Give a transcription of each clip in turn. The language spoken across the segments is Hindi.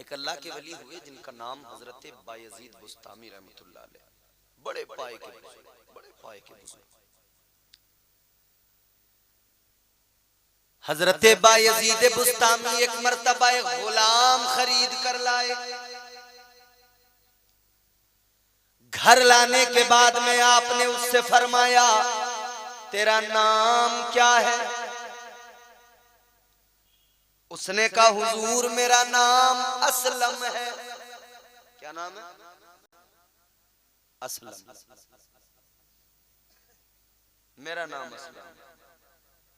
एक अल्लाह के वली हुए जिनका नाम हजरत बायजीद बुस्तामी रहमतुल्लाह अलैह, बड़े पाए के बुजुर्ग। हजरत बायजीद बुस्तामी एक मर्तबा गुलाम खरीद कर लाए। घर लाने के बाद में आपने उससे फरमाया, तेरा नाम क्या है? उसने कहा, हुजूर मेरा नाम असलम है। क्या नाम है? असलम। मेरा नाम असलम है।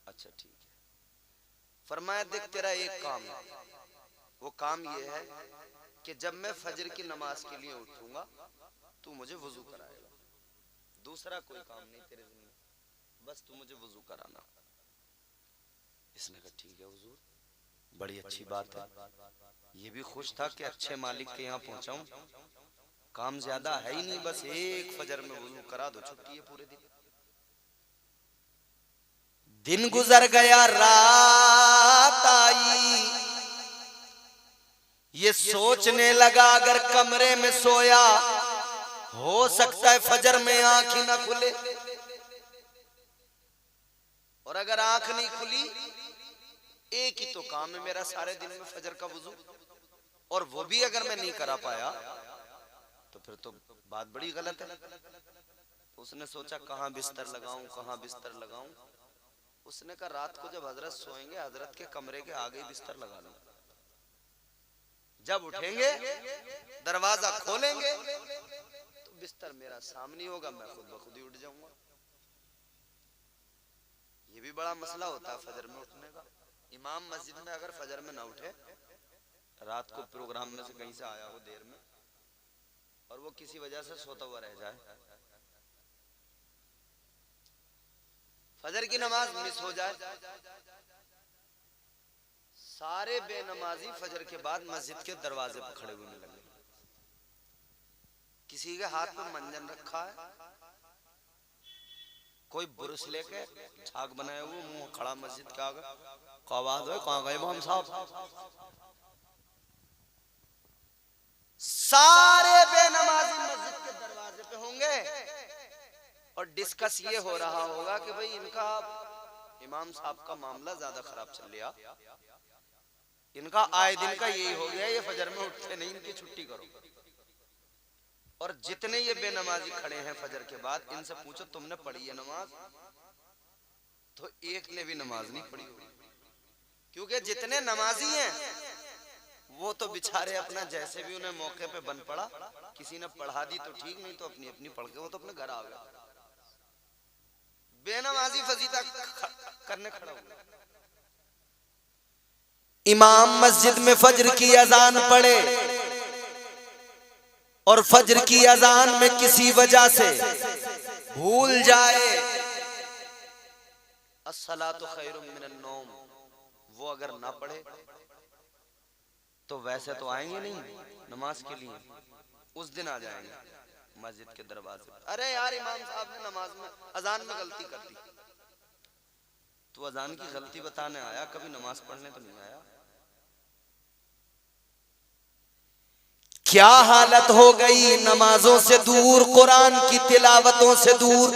अच्छा ठीक है। फरमाया, देख तेरा एक काम है, वो काम ये है कि जब मैं फजर की नमाज के लिए उठूंगा तू मुझे वुजू कराएगा, दूसरा कोई काम नहीं तेरे जिम्मे, बस तू मुझे वुजू कराना। इसने कहा ठीक है हुजूर, बड़ी अच्छी बात है। ये भी खुश था कि अच्छे मालिक के यहाँ पहुंचाऊं, काम ज्यादा है ही नहीं, बस एक फजर में वुजू करा दो, छुट्टी है पूरे दिन। दिन गुजर गया, रात आई, ये सोचने लगा अगर कमरे में सोया हो सकता है फजर में आंख ही ना खुले, और अगर आंख नहीं खुली, एक ही तो काम है मेरा सारे दिन में, फजर का वुजू, और वो भी अगर मैं नहीं करा पाया तो फिर तो बात बड़ी गलत है। उसने सोचा कहां बिस्तर लगाऊं, कहां बिस्तर लगाऊं। उसने कहा रात को जब हजरत सोएंगे, हजरत के कमरे के आगे बिस्तर लगा लो, जब उठेंगे दरवाजा खोलेंगे तो बिस्तर मेरा सामने होगा, मैं खुद ब खुद ही उठ जाऊंगा। ये भी बड़ा मसला होता है फजर में उठने का। इमाम मस्जिद में अगर फजर में ना उठे, रात को प्रोग्राम में से कहीं से आया हो देर में, और वो किसी वजह से सोता हुआ रह जाए, फजर की नमाज मिस हो जाए, सारे बेनमाजी फजर के बाद मस्जिद के दरवाजे पर खड़े हुए लगे। किसी के हाथ में मंजन रखा है, कोई बुरुश लेके झाग बनाए हुए मुंह खड़ा मस्जिद के आगे, आवाज हो कहां गए इमाम साहब। सारे बेनमाजी मस्जिद के दरवाजे पे होंगे और डिस्कस ये हो रहा होगा कि भाई इनका इमाम साहब का मामला ज्यादा खराब चल रहा, इनका आए दिन का यही हो गया, ये फजर में उठते नहीं, इनकी छुट्टी करो। और जितने ये बेनमाजी खड़े हैं फजर के बाद, इनसे पूछो तुमने पढ़ी है नमाज, तो एक ने भी नमाज नहीं पढ़ी होगी। क्योंकि जितने नमाजी हैं वो तो बेचारे अपना जैसे भी उन्हें मौके पे बन पड़ा, किसी ने पढ़ा दी तो ठीक, नहीं तो अपनी अपनी पढ़ के वो तो अपने घर आ गया। बेनमाजी फजीता करने खड़ा हुआ। इमाम मस्जिद में फजर की अजान पढ़े और फजर की अजान में किसी वजह से भूल जाए अस्सलातु खैरुम मिनन नौम, वो अगर ना पढ़े तो वैसे तो आएंगे नहीं नमाज के लिए, उस दिन आ जाएंगे मस्जिद के दरवाजे। अरे यार इमाम साहब ने नमाज में अजान में गलती कर दी, तो अजान की गलती बताने आया, कभी नमाज पढ़ने तो नहीं आया। क्या हालत हो गई, नमाजों से दूर, कुरान की तिलावतों से दूर,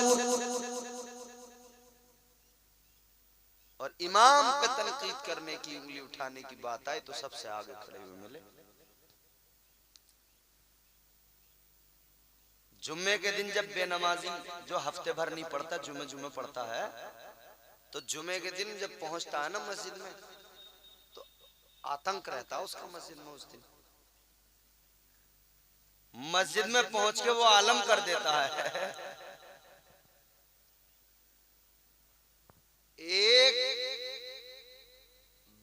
और इमाम पे तनकीद करने की, उंगली उठाने की बात आए तो सबसे आगे खड़े हुए मिले। जुम्मे के दिन जब बेनमाजी जो हफ्ते भर नहीं पढ़ता, जुम्मे जुम्मे पढ़ता है, तो जुम्मे के दिन जब पहुंचता है ना मस्जिद में, तो आतंक रहता है उसका मस्जिद में। उस दिन मस्जिद में पहुंच के वो आलम कर देता है, एक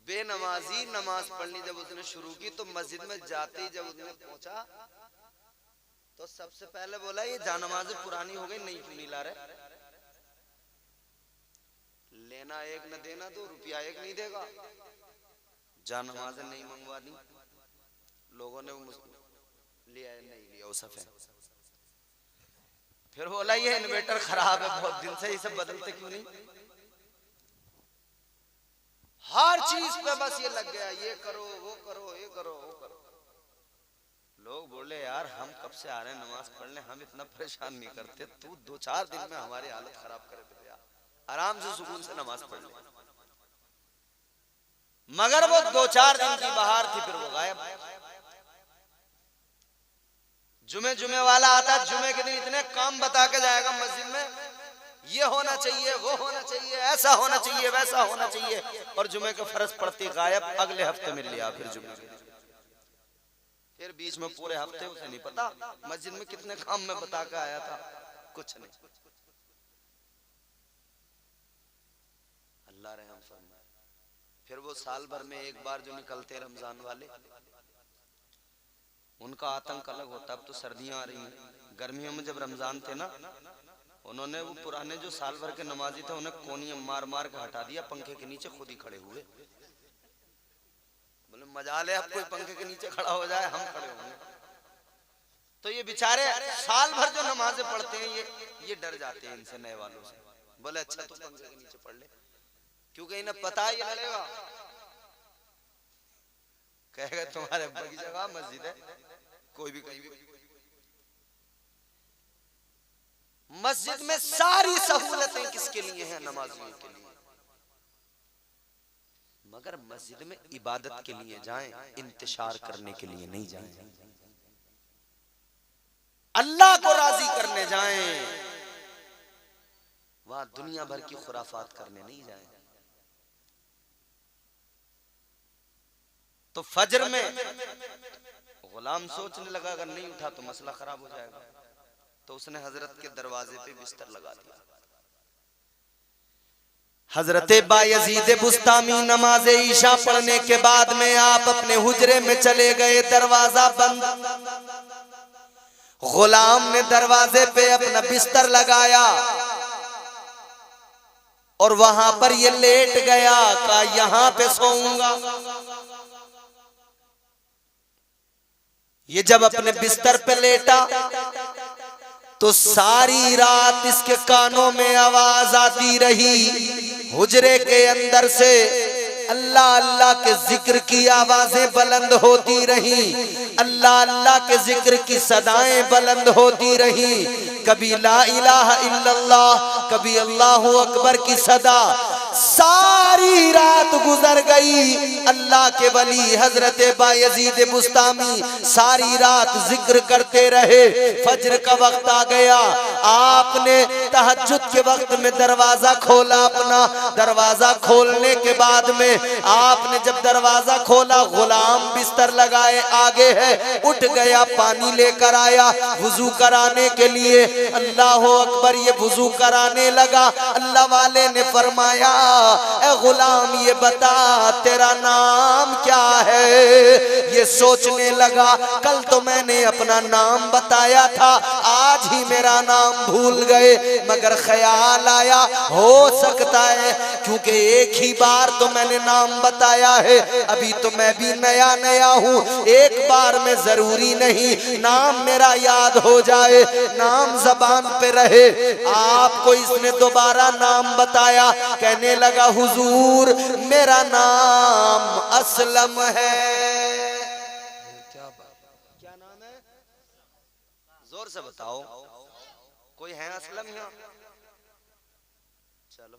बेनमाजी नमाज पढ़नी जब उसने शुरू की, तो मस्जिद में जाते ही जब उसने पहुंचा तो सबसे पहले बोला ये जानमाज़ें पुरानी हो गई, नई क्यों नहीं ला रहे? लेना एक न देना दो, रुपया एक नहीं देगा, जानमाज़ें नहीं मंगवा दी लोगों ने, लिया नहीं लिया वो सफेद। फिर बोला ये इन्वर्टर खराब है बहुत दिन से, इसे बदलते क्यों नहीं? हर चीज पे बस ये लग गया, ये करो वो करो, ये करो वो करो। कब से आ रहे हैं नमाज पढ़ने, हम इतना परेशान नहीं करते, तू 2-4 दिन में हमारी हालत खराब करे तो यार आराम से सुकून से नमाज पढ़ ले। मगर वो 2-4 दिन की बहार थी, फिर वो गायब। जुमे वाला आता, जुमे के दिन इतने काम बता के जाएगा मस्जिद में, ये होना चाहिए, वो होना चाहिए, ऐसा होना चाहिए, वैसा होना चाहिए, और जुमे का फर्ज पड़ती गायब। अगले हफ्ते मिल लिया फिर जुमे, फिर बीच में पूरे हफ्ते उसे नहीं पता मस्जिद में कितने काम में बता के आया था, कुछ नहीं। अल्लाह रहम फरमाए। फिर वो साल भर में एक बार जो निकलते रमजान वाले, उनका आतंक अलग होता। अब तो सर्दियां आ रही हैं, गर्मियों में जब रमजान थे ना, उन्होंने वो पुराने जो साल भर के नमाजी थे उन्हें कोनियां मार मार के हटा दिया, पंखे के नीचे खुद ही खड़े हुए। बोले मजा ले, अब कोई पंखे के नीचे खड़ा हो जाए, हम खड़े होंगे। तो ये बेचारे साल भर जो नमाजें पढ़ते हैं, ये डर जाते हैं इनसे, नए वालों से। बोले अच्छा तू पंखे के नीचे पढ़ ले, क्योंकि इन्हें पता ही लड़ेगा, कहेगा तुम्हारे अब्बा की जगह मस्जिद है, कोई भी कहीं भी। मस्जिद में सारी सहूलतें किसके लिए हैं? नमाजियों के लिए। मगर मस्जिद में इबादत के लिए जाएं, इंतशार करने के लिए नहीं जाएं। अल्लाह को राजी करने जाएं, वहां दुनिया भर की खुराफात करने नहीं जाएं। तो फजर में गुलाम सोचने लगा अगर नहीं उठा तो मसला खराब हो जाएगा, तो उसने हजरत के दरवाजे पे बिस्तर लगा दिया। हजरत बायजीद बुस्तामी नमाज ईशा पढ़ने के बाद में आप अपने हुजरे में चले गए, दरवाजा बंद। गुलाम ने दरवाजे पे अपना बिस्तर लगाया और वहां पर ये लेट गया, कहा यहां पे सोऊंगा। ये जब अपने बिस्तर पे लेटा तो सारी रात इसके कानों में आवाज आती रही, हुजरे के अंदर से अल्लाह अल्लाह के जिक्र की आवाजें बुलंद होती रही, अल्लाह अल्लाह के जिक्र की सदाएं बुलंद होती रही। कभी ला इलाहा इल्लल्लाह, कभी अल्लाहु अकबर की सदा। सारी रात गुजर गई, अल्लाह के वली हजरत बायजीद बुस्तामी सारी रात जिक्र करते रहे। फजर का वक्त आ गया, आपने तहज्जुद के वक्त में दरवाजा खोला। अपना दरवाजा खोलने के बाद में आपने जब दरवाजा खोला, गुलाम बिस्तर लगाए आगे है, उठ गया, पानी लेकर आया वुजू कराने के लिए। अल्लाह अकबर, ये वुजू कराने लगा। अल्लाह वाले ने फरमाया, ए गुलाम ये बता तेरा नाम क्या है? ये सोचने लगा, कल तो मैंने अपना नाम बताया था, आज ही मेरा नाम भूल गए। मगर ख्याल आया हो सकता है क्योंकि एक ही बार तो मैंने नाम बताया है, अभी तो मैं भी नया नया हूँ, एक बार में जरूरी नहीं नाम मेरा याद हो जाए, नाम जबान पे रहे। आपको इसने दोबारा नाम बताया, कहने लगा हुजूर मेरा नाम असलम है। क्या नाम है? जोर से बताओ, कोई है असलम यहाँ? चलो,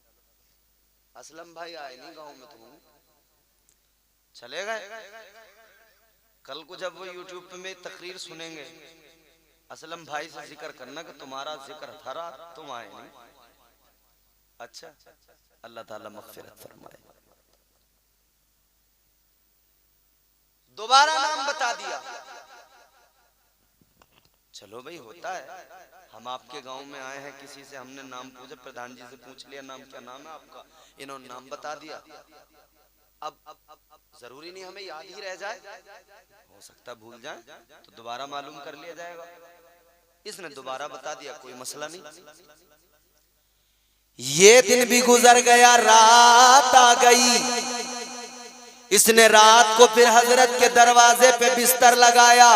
असलम भाई आए नहीं गांव में, तुम चले गए। कल को जब वो यूट्यूब पे में तकरीर सुनेंगे, असलम भाई से जिक्र करना कि तुम्हारा जिक्र था रात, तुम आए नहीं। अच्छा, अल्लाह ताला मग़फ़िरत फरमाए। दोबारा नाम बता दिया। चलो भाई, होता है, हम आपके गांव में आए हैं, किसी से हमने नाम पूछा, प्रधान जी से पूछ लिया नाम क्या नाम है आपका, इन्होंने नाम बता दिया। अब जरूरी नहीं हमें याद ही रह जाए, हो सकता भूल जाए, तो दोबारा मालूम कर लिया जाएगा। इसने दोबारा बता दिया, कोई मसला नहीं। ये दिन भी गुजर गया, रात आ गई। इसने रात को फिर हजरत के दरवाजे पे बिस्तर लगाया।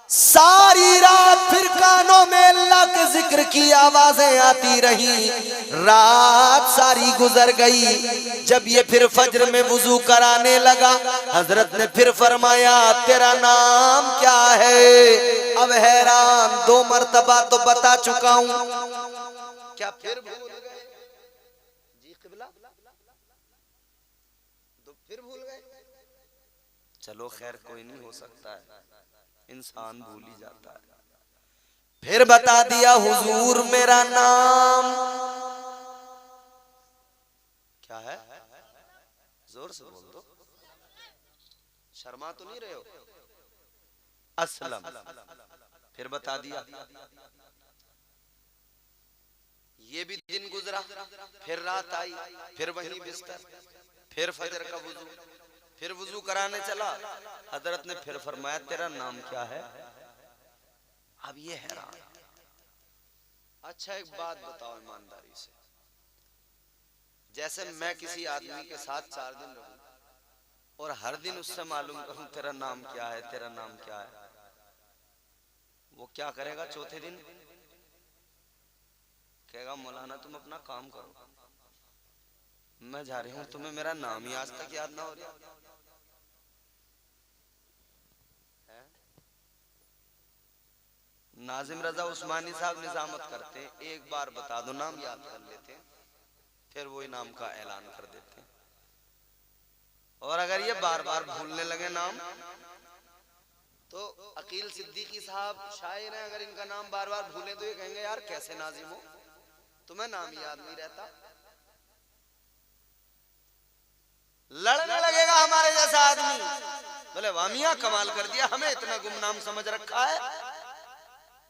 सारी रात फिर कानों में अल्लाह के जिक्र की आवाजें आती रही। रात सारी गुजर गई। जब ये फिर फज्र में वुजू कराने लगा, हजरत ने फिर फरमाया तेरा नाम क्या है? अब हैरान, 2 मर्तबा तो बता चुका हूं, क्या फिर भूल गए? जी क़िबला, तो फिर भूल गए? चलो खैर, कोई नहीं, हो सकता है, इंसान भूल ही जाता है। फिर बता दिया हुजूर मेरा नाम क्या है? जोर से बोल दो, शर्मा तो नहीं रहे हो? असलम। फिर बता दिया। ये भी दिन गुजरा, फिर रात आई, फिर वही बिस्तर, फिर फजर का वुजू, फिर वुजू कराने चला। हजरत ने फिर फरमाया तेरा नाम क्या है? अब ये हैरान। अच्छा एक बात बताओ ईमानदारी से, जैसे मैं किसी आदमी के साथ 4 दिन रहूं और हर दिन उससे मालूम करूं तेरा नाम क्या है, तेरा नाम क्या है, वो क्या करेगा? चौथे दिन कहेगा मौलाना तुम अपना काम करो, मैं जा रही हूं, तुम्हें मेरा नाम ही आज तक याद ना हो रहा है। नाजिम रजा उस्मानी साहब निजामत करते हैं, एक बार बता दो नाम याद कर लेते हैं, फिर वो नाम का ऐलान कर देते हैं। और अगर ये बार बार भूलने लगे नाम, तो अकील सिद्दीकी साहब शायर हैं, अगर इनका नाम बार बार भूले तो ये कहेंगे यार कैसे नाजिम हो, तुम्हें नाम याद नहीं रहता। लड़ने लगेगा हमारे जैसा आदमी, बोले वामिया कमाल कर दिया, हमें इतना गुमनाम समझ रखा है,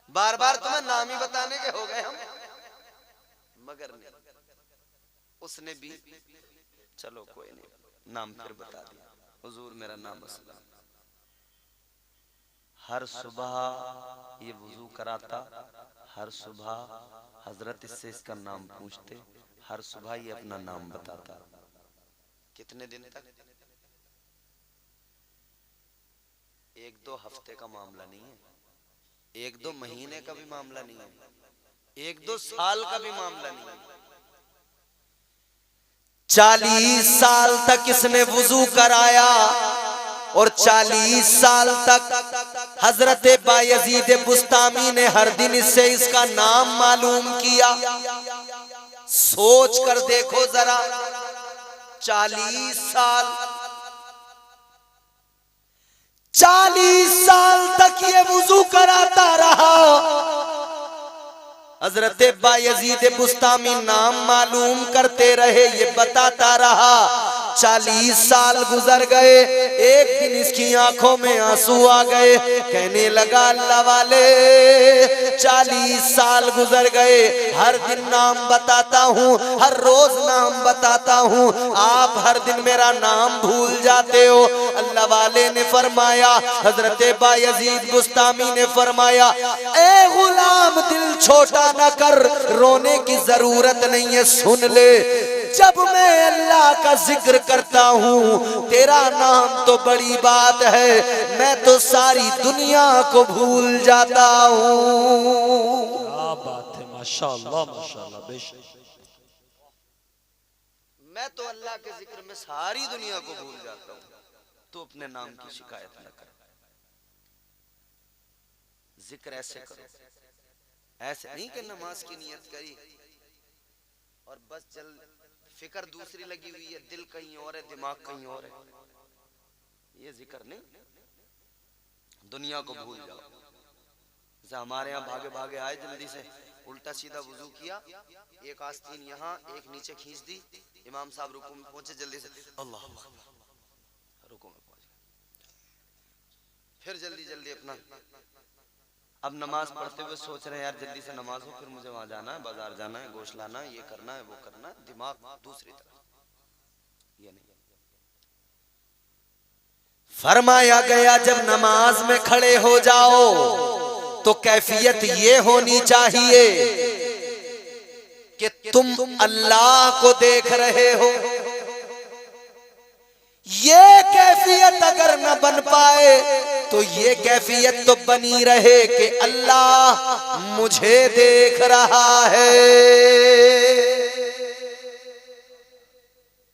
बार बार तुम्हें नाम ही बताने के हो गए हम। मगर नहीं, उसने भी चलो कोई नहीं, नाम फिर बता दिया, हुजूर मेरा नाम असलम। हर सुबह ये वुजू कराता, हर सुबह हजरत इससे इसका नाम पूछते, हर सुबह ये अपना नाम बताता। कितने दिन तक? 1-2 हफ्ते का मामला नहीं है, 1-2 महीने का भी मामला नहीं है, 1-2 साल का भी मामला नहीं है। 40 साल तक इसने वुजू कराया और 40 साल तक हजरत बायजीद बुस्तामी ने हर दिन इससे इसका नाम मालूम किया। सोच कर देखो जरा, 40 साल 40 साल तक ये वुजू कराता रहा। हजरत बायजीद बुस्तामी नाम मालूम करते रहे, ये बताता रहा। 40 साल गुजर गए, एक दिन इसकी आंखों में आंसू आ गए, कहने लगा अल्लाह वाले 40 साल गुजर गए, हर दिन नाम बताता हूँ, हर रोज नाम बताता हूँ, आप हर दिन मेरा नाम भूल जाते हो। अल्लाह वाले ने फरमाया, हजरत बायजीद बुस्तामी ने फरमाया, ए गुलाम दिल छोटा न कर, रोने की जरूरत नहीं है, सुन ले, जब मैं अल्लाह का जिक्र करता हूँ, तेरा नाम तो बड़ी बात है, मैं तो सारी दुनिया को भूल जाता हूँ। क्या बात है, माशाअल्लाह माशाअल्लाह, बेशक। मैं तो अल्लाह के जिक्र में सारी दुनिया को भूल जाता हूँ, तो अपने नाम की शिकायत न कर। जिक्र ऐसे करो, ऐसे नहीं कि नमाज की नियत करी और बस चल फिक्र दूसरी लगी हुई है, दिल कहीं और है, दिमाग कहीं और है, ये जिक्र नहीं, दुनिया को भूल जाओ। जैसे हमारे यहाँ भागे भागे आए, जल्दी से उल्टा सीधा वुजू किया, एक आस्तीन यहाँ एक नीचे खींच दी, इमाम साहब रुकू में पहुंचे, जल्दी से अल्लाह रुकू में पहुंच गए, फिर जल्दी जल्दी अपना अब नमाज पढ़ते हुए सोच रहे हैं यार जल्दी से नमाज हो, फिर मुझे वहां जाना है, बाजार जाना है, गोश्त लाना है, ये करना है, वो करना है, दिमाग दूसरी तरफ। ये नहीं, फरमाया गया जब नमाज में खड़े हो जाओ तो कैफियत ये होनी चाहिए कि तुम अल्लाह को देख रहे हो। ये कैफियत अगर न बन पाए तो ये कैफियत तो बनी रहे कि अल्लाह मुझे देख रहा है।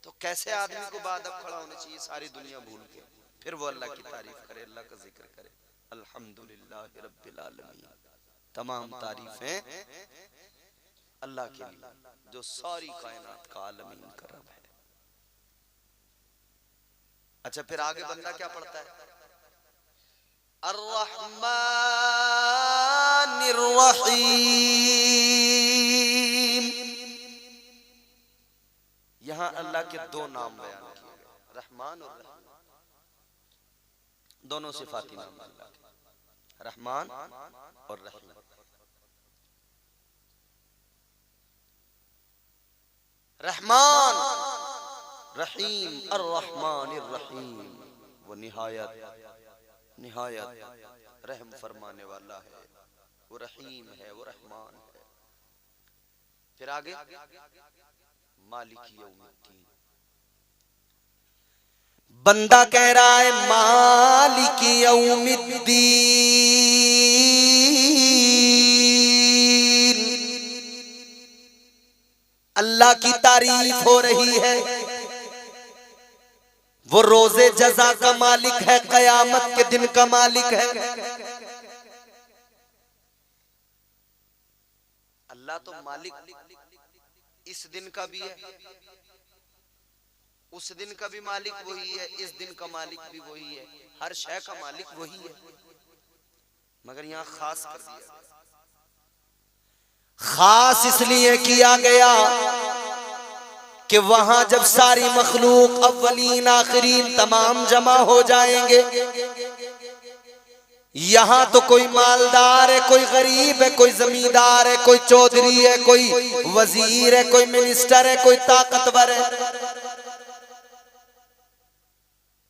तो कैसे आदमी को बादब खड़ा होना चाहिए सारी दुनिया भूल के, फिर वो अल्लाह की तारीफ करे, अल्लाह का जिक्र करे। अल्हम्दुलिल्लाह रब्बिल आलमीन, तमाम तारीफें अल्लाह के लिए जो सारी कायनात का आलमीन का रब है। अच्छा, फिर आगे बंदा क्या पढ़ता है? अर्रहमानिर रहीम। यहां अल्लाह के दो नाम बयान किए गए, रहमान और रहीम, दोनों सिफाती नाम अल्लाह के, रहमान और रहीम। रहमान रहीम, अर्रहमानिर रहीम, वो निहायत रहम फरमाने वाला है, वो रहीम है, वो रहमान है। फिर आगे मालिक यौमिद्दीन। बंदा कह रहा है मालिक यौमिद्दीन, अल्लाह की तारीफ हो रही है। वो रोजे जजा का मालिक है, कयामत के दिन का मालिक है। अल्लाह तो मालिक इस दिन का भी है, उस दिन का भी मालिक वही है, इस दिन का मालिक भी वही है, हर शय का मालिक वही है। मगर यहां खास कर दिया, खास इसलिए किया गया कि वहां जब सारी मखलूक अव्वलीन आखिरीन तमाम जमा हो जाएंगे, यहां तो कोई मालदार है, कोई गरीब है, कोई जमींदार है, कोई चौधरी है, कोई वजीर है, कोई मिनिस्टर है, कोई ताकतवर है।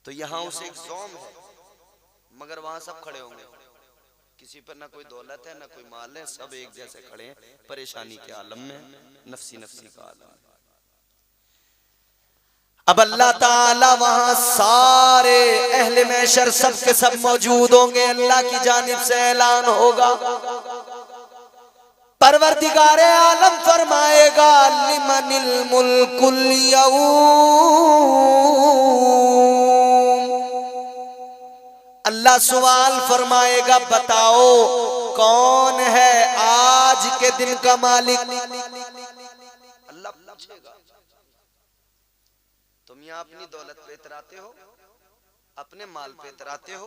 तो यहां उसे एक ज़ौम है, मगर वहां सब खड़े होंगे, किसी पर ना कोई दौलत है ना कोई माल है, सब एक जैसे खड़े हैं, परेशानी के आलम में, नफसी का आलम है। अब अल्लाह ताला वहां सारे अहले महशर सब के सब मौजूद होंगे। अल्लाह की जानिब से ऐलान होगा, परवरदिगारे आलम फरमाएगा लिमनिल मुल्कुल यौम। अल्लाह सवाल फरमाएगा, बताओ कौन है आज के दिन का मालिक? अल्लाह पूछेगा। तुम यहाँ अपनी दौलत पे इतराते हो, अपने माल पे इतराते हो।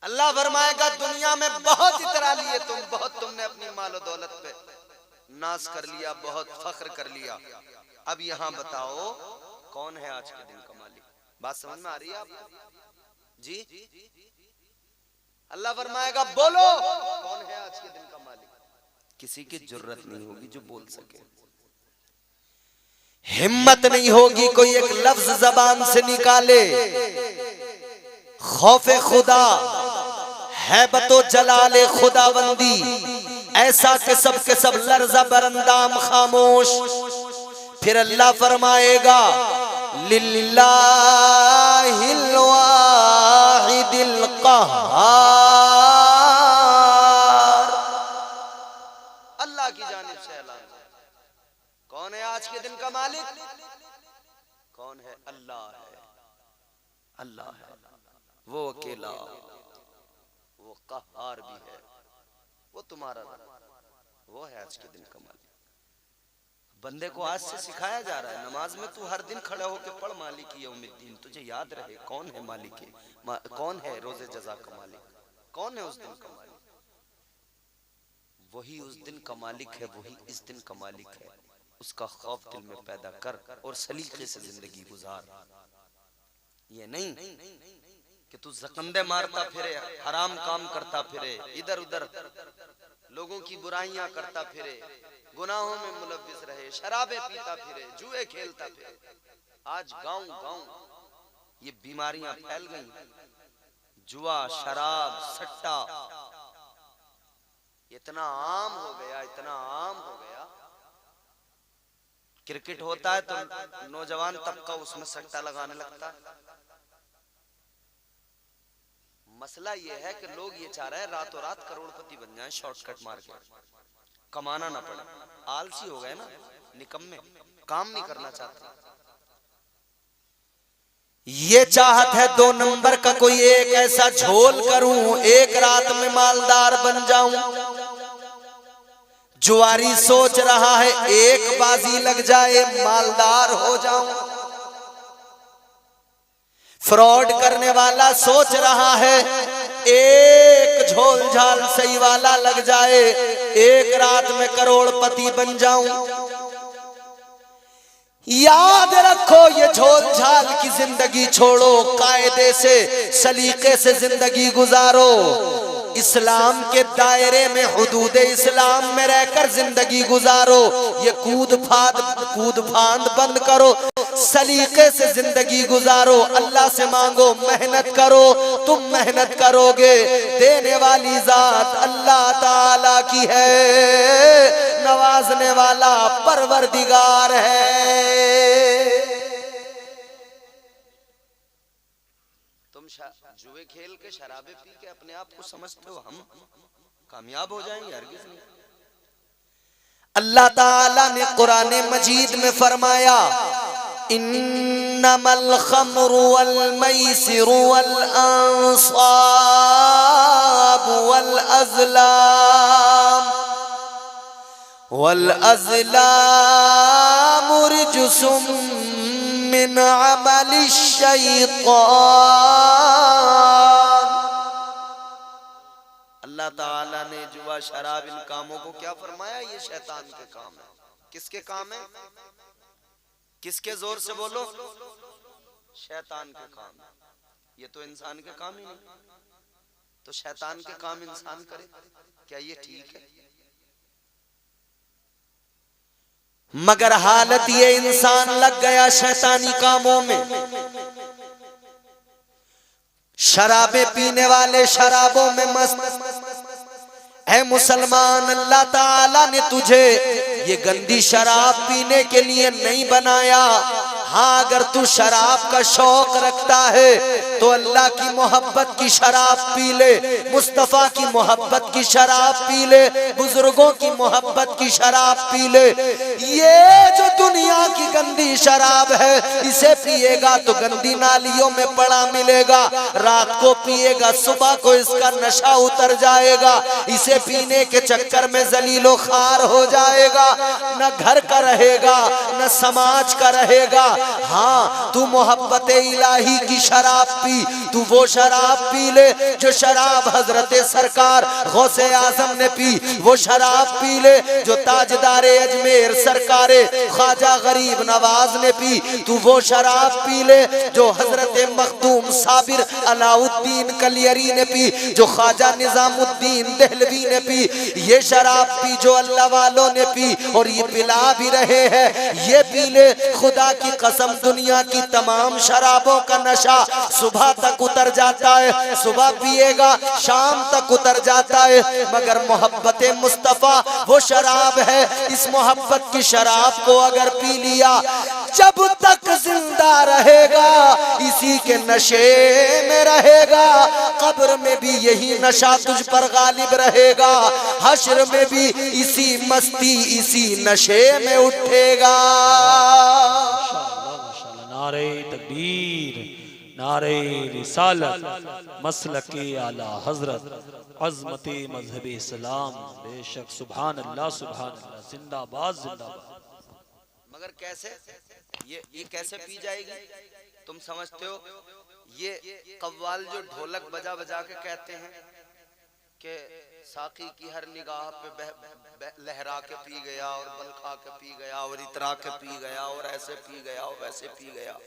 अल्लाह फरमाएगा दुनिया में बहुत इतरा लिए तुम, बहुत तुमने अपनी माल और दौलत पे नाज कर लिया, बहुत फख्र कर लिया। अब यहाँ बताओ कौन है आज के दिन का मालिक? बात समझ में आ रही है आपको? जी, अल्लाह फरमाएगा बोलो कौन है आज के दिन का मालिक? किसी की जुर्रत नहीं होगी जो बोल सके, हिम्मत नहीं होगी कोई एक लफ्ज जबान से निकाले। खौफे खुदा, हैबतो जलाले खुदाबंदी ऐसा कि सब के सब लर्जा बरंदाम खामोश। फिर अल्लाह फरमाएगा लिल्लाहिल वाहिदिल क़हार। अल्लाह की जानिब से ऐलान, कौन है आज के दिन का मालिक? कौन है? अल्लाह है, अल्लाह है, वो अकेला, वो क़हार भी है, वो तुम्हारा रब, वो है आज के दिन का मालिक। बंदे को आज से सिखाया जा रहा है, नमाज में तू हर दिन खड़ा होकर पढ़ मालिक यौमिद्दीन, तुझे याद रहे कौन है मालिक, कौन है रोजे जजा का मालिक, कौन है उस दिन का मालिक। वही उस दिन का मालिक है, वही इस दिन का मालिक है। उसका खौफ दिल में पैदा कर और सलीके से जिंदगी गुजार। ये नहीं कि तू जकंदे मारता फिरे, हराम काम करता फिरे, इधर उधर लोगों की बुराइयां करता फिरे, गुनाहों में मुलव्विस रहे, शराबे पीता फिरे, जुए खेलता फिरे। आज गांव-गांव ये बीमारियां फैल गई, जुआ, शराब, सट्टा इतना आम हो गया, इतना आम हो गया। क्रिकेट होता है तो नौजवान तबका उसमें सट्टा लगाने लगता है, मसला ये है कि लोग ये चाह रहे हैं रातों रात करोड़पति बन जाएं, शॉर्टकट मार के, कमाना ना पड़े। आलसी हो गए ना, निकम्मे, काम नहीं करना चाहते। ये चाहत है 2 नंबर का कोई एक ऐसा झोल करूं, एक रात में मालदार बन जाऊं। जुआरी सोच रहा है एक बाजी लग जाए मालदार हो जाऊं। फ्रॉड करने वाला सोच रहा है एक झोल झाल सही वाला लग जाए, एक रात में करोड़पति बन जाऊं। याद रखो ये झोल झाल की जिंदगी छोड़ो, कायदे से सलीके से जिंदगी गुजारो। इस्लाम के दायरे में, हुदूद इस्लाम में रहकर जिंदगी गुजारो। ये कूद फांद बंद करो, सलीके से जिंदगी गुजारो। अल्लाह से मांगो, मेहनत करो, तुम मेहनत करोगे, देने वाली जात अल्लाह ताला की है, नवाजने वाला परवरदिगार है। तुम जुए खेल के, शराबे पी के अपने आप को समझते हो हम कामयाब हो जाएंगे? हरगिज़ नहीं। अल्लाह ताला ने कुरान मजीद में फरमाया, इन्नमल खम्रु वल मैसिरु वल अंसाब वल अज़लाम रिजसुम मिन अमलि शैतान। अल्लाह ताला ने जुआ, शराब, इन कामों को क्या फरमाया? ये शैतान के काम है। किसके काम है? किसके जोर से बोलो? शैतान के काम है। ये तो इंसान के काम ही नहीं। तो शैतान के काम इंसान करे, क्या ये ठीक है? मगर हालत ये इंसान लग गया शैतानी कामों में। शराबे पीने वाले शराबों में मस्त। ऐ मुसलमान, अल्लाह ताला ने तुझे ये गंदी शराब पीने के लिए नहीं बनाया। हाँ, अगर तू शराब का शौक रखता है तो अल्लाह की मोहब्बत की शराब पी ले, मुस्तफा की मोहब्बत की शराब पी ले, बुजुर्गों की मोहब्बत की शराब पी ले। ये जो दुनिया की गंदी शराब है, इसे पिएगा तो गंदी नालियों में पड़ा मिलेगा। रात को पिएगा, सुबह को इसका नशा उतर जाएगा। इसे पीने के चक्कर में जलीलो खार हो जाएगा, न घर का रहेगा न समाज का रहेगा। हाँ, तू मोहब्बत इलाही की शराब पी, तू वो शराब पी ले जो शराब हजरत सरकार गौसे आजम ने पी, वो शराब पी ले जो ताजदारे अजमेर सरकारे ख्वाजा गरीब नवाज ने पी, तू वो शराब पी ले जो हजरत मखदूम साबिर अलाउद्दीन कलियरी ने पी, जो ख्वाजा निजामुद्दीन देहलवी ने पी। ये शराब पी जो अल्लाह वालों ने पी, और ये पिला भी रहे हैं। ये पी ले, खुदा की कसम दुनिया की तमाम शराबों का नशा सुबह तक उतर जाता है, सुबह पिएगा शाम तक उतर जाता है। मगर मोहब्बत मुस्तफा वो शराब है, इस मोहब्बत की शराब को अगर पी लिया, जब तक जिंदा रहेगा इसी के नशे में रहेगा। कब्र में भी यही नशा तुझ पर गालिब रहेगा, हश्र में भी इसी मस्ती इसी नशे में उठेगा। नारे तकबीर, नारे रिसालत, मसलके आला हजरत, अज़मते मज़हब इस्लाम। बेशक सुभान अल्लाह, सुभान अल्लाह, जिंदाबाद जिंदाबाद। मगर कैसे ये कैसे पी जाएगी? तुम समझते हो? ये कव्वाल जो ढोलक बजा बजा के कहते हैं कि साकी की हर निगाह पे लहरा के पी गया, और बल खा के पी गया, और इतरा के पी गया, और ऐसे पी गया, और वैसे पी गया।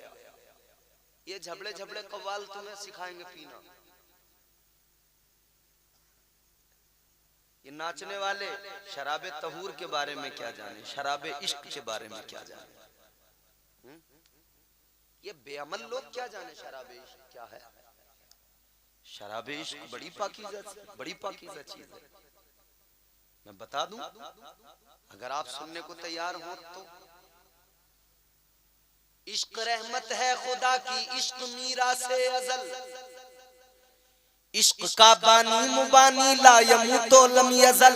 ये झबड़े झबड़े कव्वाल तुम्हें सिखाएंगे पीना। ये नाचने वाले शराबे तहूर के बारे में क्या जाने, शराबे इश्क के बारे में क्या जाने। ये बेअमल लोग क्या जाने शराबे इश्क क्या है। शराबे इश्क बड़ी पाकीज़ा चीज है। मैं बता दूं, अगर आप सुनने को तैयार हो तो। इश्क रहमत है खुदा की, इश्क मीरा से अजल, इश्क का बानी मुबानी ला यमूतो लम यज़ल,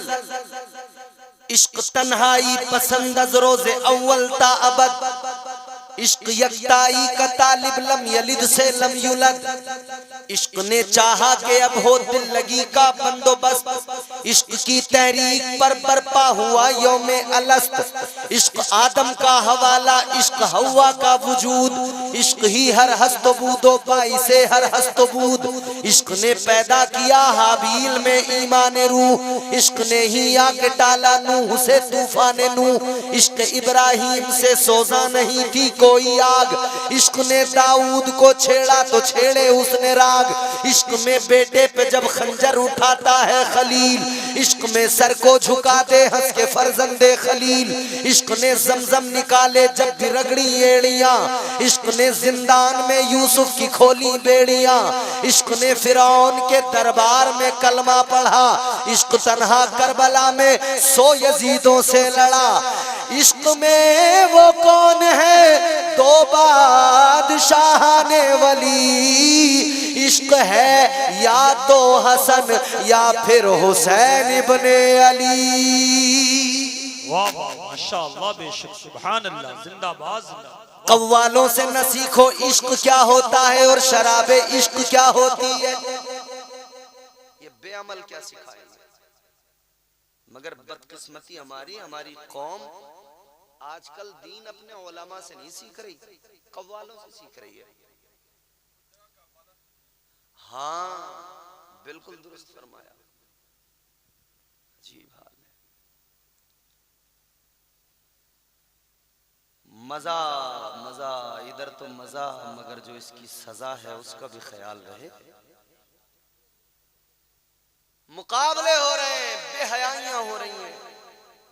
इश्क तन्हाई पसंद अज़ रोज़े अव्वल ता अबद, इश्क यकताई का तालिब लम यलिद से लम युलद। इश्क ने चाहा कि अब हो दिल लगी का बंदोबस्त, इश्क की तहरीक पर बरपा हुआ यौमे अलस्त। इश्क आदम का हवाला, इश्क हवा का वजूद, इश्क ही हर हस्तबूदो पाई से हर हस्तबूद। इश्क ने पैदा किया हाबील में ईमान रूह, इश्क ने ही आके टाला नूह से तूफान नूह। इश्क इब्राहिम से सोजा नहीं थी कोई आग, इश्क ने दाऊद को छेड़ा तो छेड़े उसने राग। इश्क में बेटे पे जब खंजर उठाता है खलील, इश्क में सर को झुका दे हंस के फर्जंदे खलील। इश्क ने जमजम निकाले जब भी रगड़ी एड़ियां, इश्क ने जिंदान में यूसुफ की खोली बेड़ियां। इश्क ने फिरौन के दरबार में कलमा पढ़ा, इश्क तन्हा करबला में 100 यजीदों से लड़ा। इश्क में वो कौन है दो बादशाह ने वली, इश्क है या तो हसन या फिर हुसैन इब्ने अली। वाह वाह माशाअल्लाह, बेशक सुभान अल्लाह, जिंदाबाद जिंदाबाद। कव्वालों से न सीखो इश्क क्या होता है और शराबे इश्क क्या होती है। ये बेअमल क्या सिखाएंगे। मगर बदकिस्मती हमारी कौम आजकल दीन अपने उलमा से नहीं सीख रही, कव्वालों से सीख रही है। हाँ बिल्कुल दुरुस्त फरमाया, अजीब हाल है। मजा मजा इधर तो मजा, मगर जो इसकी सजा है उसका भी ख्याल रहे। मुकाबले हो रहे हैं, बेहयाइयां हो रही हैं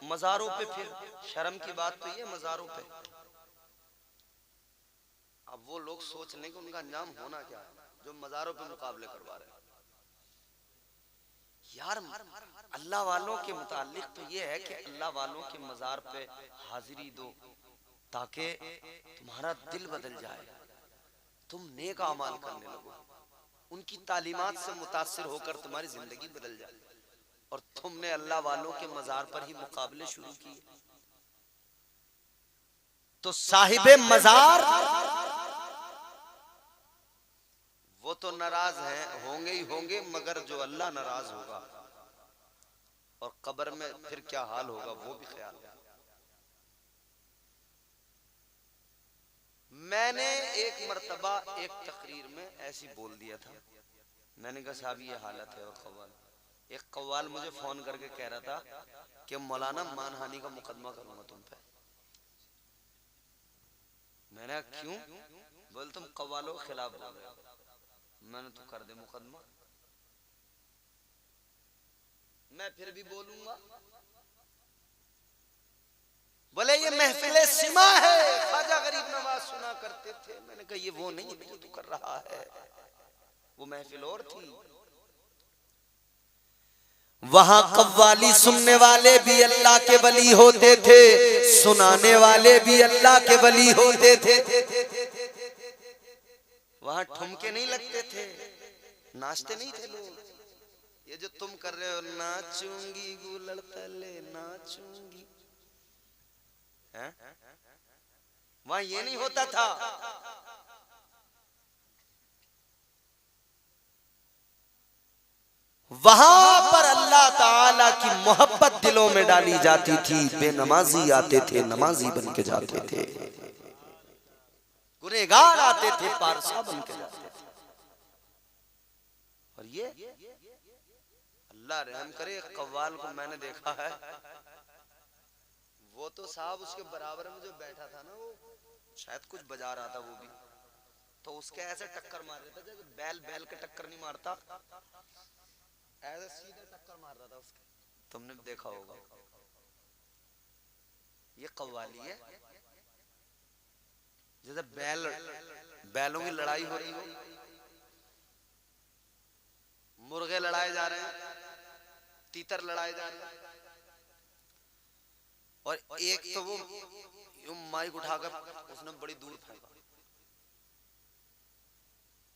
मजारों पे। फिर शर्म की बात तो ये मजारों पे, अब वो लोग सोच लें कि उनका अंजाम होना क्या है जो मजारों पे मुकाबले करवा रहे हैं। यार अल्लाह वालों के मुतालिक तो ये है कि अल्लाह वालों के मजार पे हाजिरी दो ताकि तुम्हारा दिल बदल जाए, तुम नेक अमाल करने लगो, उनकी तालीमात से मुतासिर होकर तुम्हारी जिंदगी बदल जाए। और तुमने अल्लाह वालों के मजार पर ही मुकाबले शुरू किए। तो साहिबे मजार वो तो नाराज हैं, होंगे ही होंगे, मगर जो अल्लाह नाराज होगा और कब्र में फिर क्या हाल होगा वो भी ख्याल है। मैंने एक मर्तबा एक तकरीर में ऐसी बोल दिया था, मैंने कहा साहब ये हालत है। और कव्वाल, एक कव्वाल मुझे फोन करके कह रहा था कि मौलाना मानहानि का मुकदमा करूंगा तुम पे। मैंने कहा क्यों? बोल तुम कव्वालों के खिलाफ बोल रहे हो। मैंने तो कर दे मुकदमा, मैं फिर भी बोलूंगा। बोले ये महफिले सिमा है, ख्वाजा गरीब नवाज सुना करते थे। मैंने कहा ये वो नहीं जो तू कर रहा है, वो महफिल और थी। वहां कव्वाली सुनने वाले भी अल्लाह के वली होते थे, सुनाने वाले भी अल्लाह के वली होते थे। वहां ठुमके नहीं लगते थे, नाचते नहीं थे लोग। ये जो तुम कर रहे हो, नाचूंगी गुलड़ तले नाचूंगी, वहां ये नहीं होता था। वहां पर अल्लाह ताला की मोहब्बत दिलों में डाली जाती थी। बेनमाजी आते थे, नमाजी बन के जाते थे। गुनहगार आते थे, पारसा बन के जाते थे। और ये अल्लाह रहम करे, कव्वाल को मैंने देखा है, वो तो साहब उसके बराबर में जो बैठा था ना, वो शायद कुछ बजा रहा था वो भी, तो उसके ऐसे टक्कर मार रहा था जैसे बैल बैल के टक्कर नहीं मारता, ऐसे सीधे टक्कर मार रहा था उसके। तुमने देखा होगा, ये कव्वाली है। जैसे बैलों की लड़ाई हो रही हो, मुर्गे लड़ाए जा रहे हैं, तीतर लड़ाए जा रहे हैं, और एक तो वो माइक उठाकर उसने बड़ी दूर फेंका,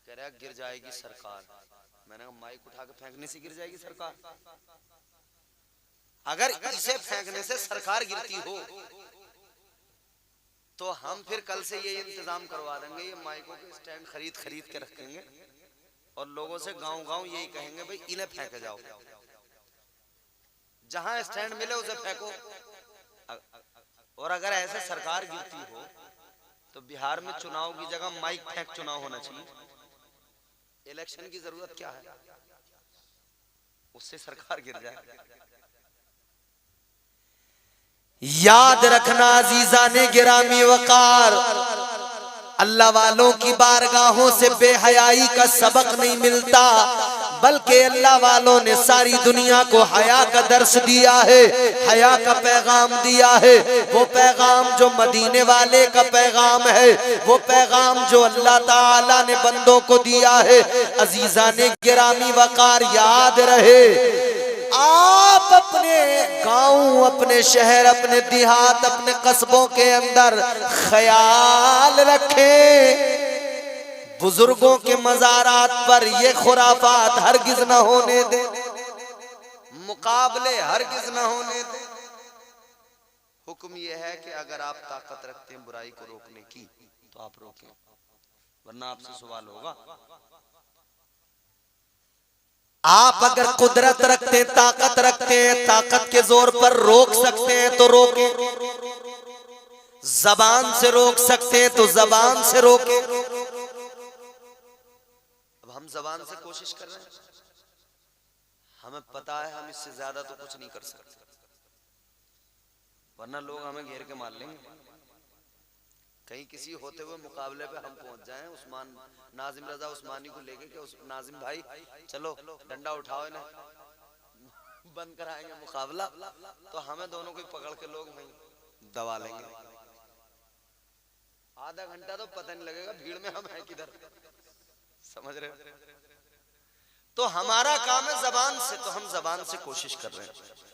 कह रहा गिर जाएगी सरकार। मैंने कहा माइक उठा के फेंकने से गिर जाएगी सरकार? अगर इसे फेंकने से सरकार गिरती हो तो हम फिर कल से ये इंतजाम करवा देंगे, ये माइकों के स्टैंड खरीद के रखेंगे और लोगों से गांव-गांव यही कहेंगे भाई इन्हें फेंके जाओ, जहां स्टैंड मिले उसे फेंको। और अगर ऐसे सरकार गिरती हो तो बिहार में चुनाव की जगह माइक फेंक चुनाव होना चाहिए। इलेक्शन की जरूरत क्या है, उससे सरकार गिर जाए। याद रखना अजीजाने गिरामी वकार, अल्लाह वालों की बारगाहों से बेहयाई का सबक नहीं मिलता, बल्कि अल्लाह वालों ने सारी दुनिया को हया का दर्श दिया है, हया का पैगाम दिया है। वो पैगाम जो मदीने वाले का पैगाम है, वो पैगाम जो अल्लाह ताला ने बंदों को दिया है। अजीजाने गिरामी वकार, याद रहे आप अपने गांव, अपने शहर, अपने देहात, अपने कस्बों के अंदर ख्याल रखें, बुजुर्गों के मज़ारात पर ये खुराफात हरगिज न होने दे, मुकाबले हरगिज न होने दे। हुक्म यह है कि अगर आप ताकत रखते हैं बुराई को रोकने की तो आप रोकें, वरना आपसे सवाल होगा। आप अगर कुदरत रखते हैं, ताकत रखते हैं, ताकत के जोर पर रोक सकते हैं तो रोकें, जबान से रोक सकते हैं तो जबान से रोकें। अब हम जबान से कोशिश कर रहे हैं, हमें पता है हम इससे ज्यादा तो कुछ नहीं कर सकते, वरना लोग हमें घेर के मार लेंगे। कहीं किसी होते हुए मुकाबले पे हम पहुंच जाएं, उस्मान नाजिम रजा उस्मानी को लेके कि नाजिम भाई चलो डंडा उठाओ इन्हें बंद कराएंगे मुकाबला, तो हमें दोनों को पकड़ के लोग नहीं दबा लेंगे। आधा घंटा तो पता नहीं लगेगा भीड़ में हम हैं किधर, समझ रहे हो? तो हमारा काम है जबान से, तो हम जबान से कोशिश कर रहे हैं।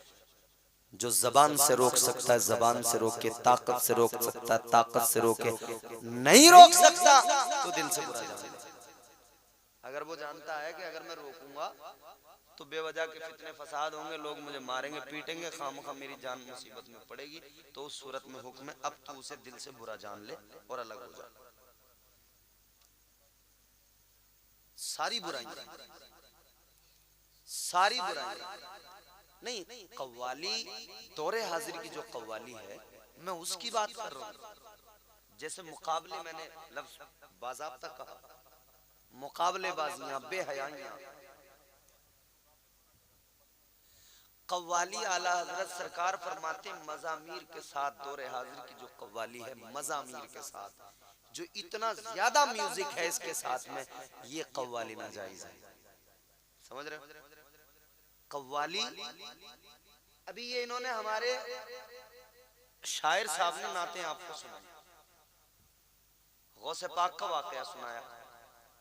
जो जबान से रोक सकता है जबान से रोके, ताकत से रोक सकता है ताकत से रोके, नहीं रोक सकता तो दिल से बुरा जाने। अगर वो जानता है कि अगर मैं रोकूंगा तो बेवजह के फितने फसाद होंगे, लोग मुझे मारेंगे पीटेंगे, खामखा मेरी जान मुसीबत में पड़ेगी, तो उस सूरत में हुक्म है अब तू उसे दिल से बुरा जान ले और अलग हो जा। सारी बुराई नहीं, कव्वाली दौरे हाजिर की जो कव्वाली है मैं उसकी बात कर रहा हूं। जैसे मुकाबले, मैंने लफ्ज बाज़ाब्ता कहा, मुकाबलेबाजियां, बेहयाइयां। कव्वाली आला हजरत सरकार फरमाते मजामीर के साथ, दौरे हाजिर की जो कव्वाली है मजामीर के साथ, जो इतना ज्यादा म्यूजिक है इसके साथ में, ये कव्वाली नाजायज है। समझ रहे हो? कव्वाली अभी ये इन्होंने हमारे शायर साहब ने नाते आपको सुनाया, गौसे पाक का वाकया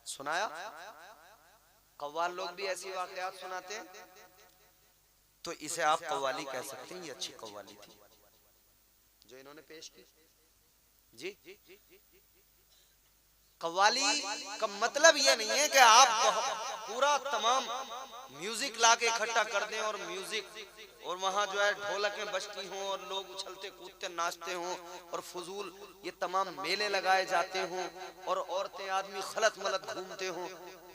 सुनाया। कव्वाल लोग भी ऐसी वाकयात सुनाते हैं, तो इसे आप कव्वाली कह सकते हैं। ये अच्छी कव्वाली थी जो इन्होंने पेश की जी। कव्वाली का मतलब ये नहीं है कि आप पूरा तमाम म्यूजिक लाके इकट्ठा कर दें और म्यूजिक और वहां जो है ढोलकें बजती हों और लोग उछलते कूदते नाचते हों और फजूल ये तमाम मेले लगाए जाते हों और औरतें आदमी खलत मलत घूमते हों।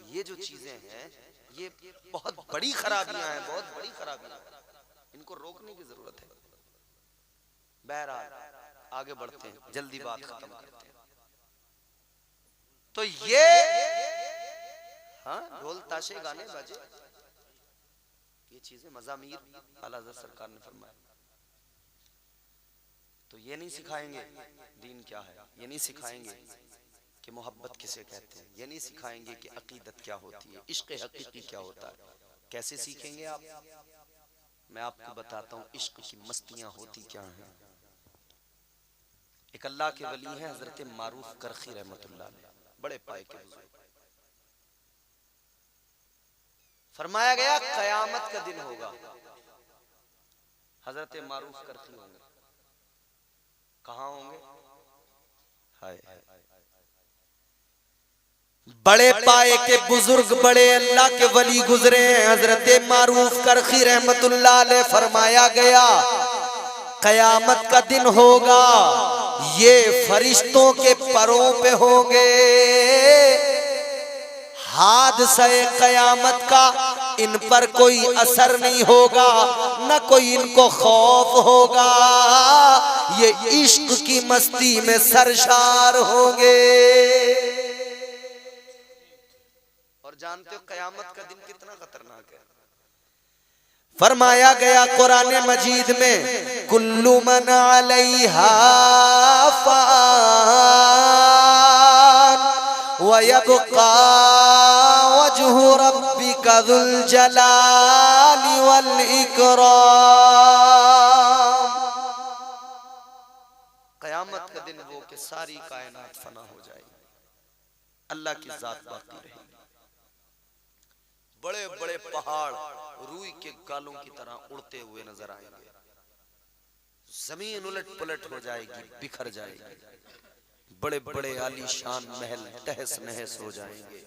ये जो चीजें हैं ये बहुत बड़ी खराबियां हैं, बहुत बड़ी खराबियां, इनको रोकने की जरूरत है। बहरहाल आगे बढ़ते हैं, जल्दी बात खत्म करते हैं। तो ये हाँ ढोल ताशे गाने बाजे, ये चीजें मजामीर आला हज़रत सरकार ने फरमाया। तो ये नहीं सिखाएंगे दीन क्या है, ये नहीं सिखाएंगे कि मोहब्बत किसे कहते हैं, ये नहीं सिखाएंगे कि अकीदत क्या होती है, इश्क हकीकी क्या होता है। कैसे सीखेंगे आप? मैं आपको बताता हूँ इश्क की मस्तियां होती क्या हैं। एक अल्लाह के वली हैं हजरत मारूफ करखी रहमतुल्लाह अलैह, बड़े पाए के बुजुर्ग। फरमाया गया कयामत का दिन होगा, हजरत मारूफ करखी होंगे। कहां होंगे? हाय बड़े पाए के बुजुर्ग बड़े अल्लाह के वली गुजरे हैं। हजरत मारूफ करखी रहमतुल्लाह अलैह फरमाया गया कयामत का दिन होगा, ये फरिश्तों के परों पे होंगे। हादसा कयामत का इन पर कोई असर नहीं होगा, न कोई इनको खौफ होगा, ये इश्क की मस्ती में सरशार होंगे। और जानते हो कयामत का दिन कितना खतरनाक है। फरमाया गया कुरान मजीद में कुल्लु मन अलैहा फान व यबका वजहु रब्बिका ज़ुल जलाली वल इकराम। कयामत का दिन वो कि सारी कायनात फना हो जाएगी, अल्लाह की जात बाकी रहेगी। बड़े बड़े पहाड़ रूई के गालों की तरह उड़ते हुए नजर आएंगे, जमीन उलट पलट हो जाएगी, बिखर जाएगी, बड़े बड़े आलीशान महल तहस नहस हो जाएंगे।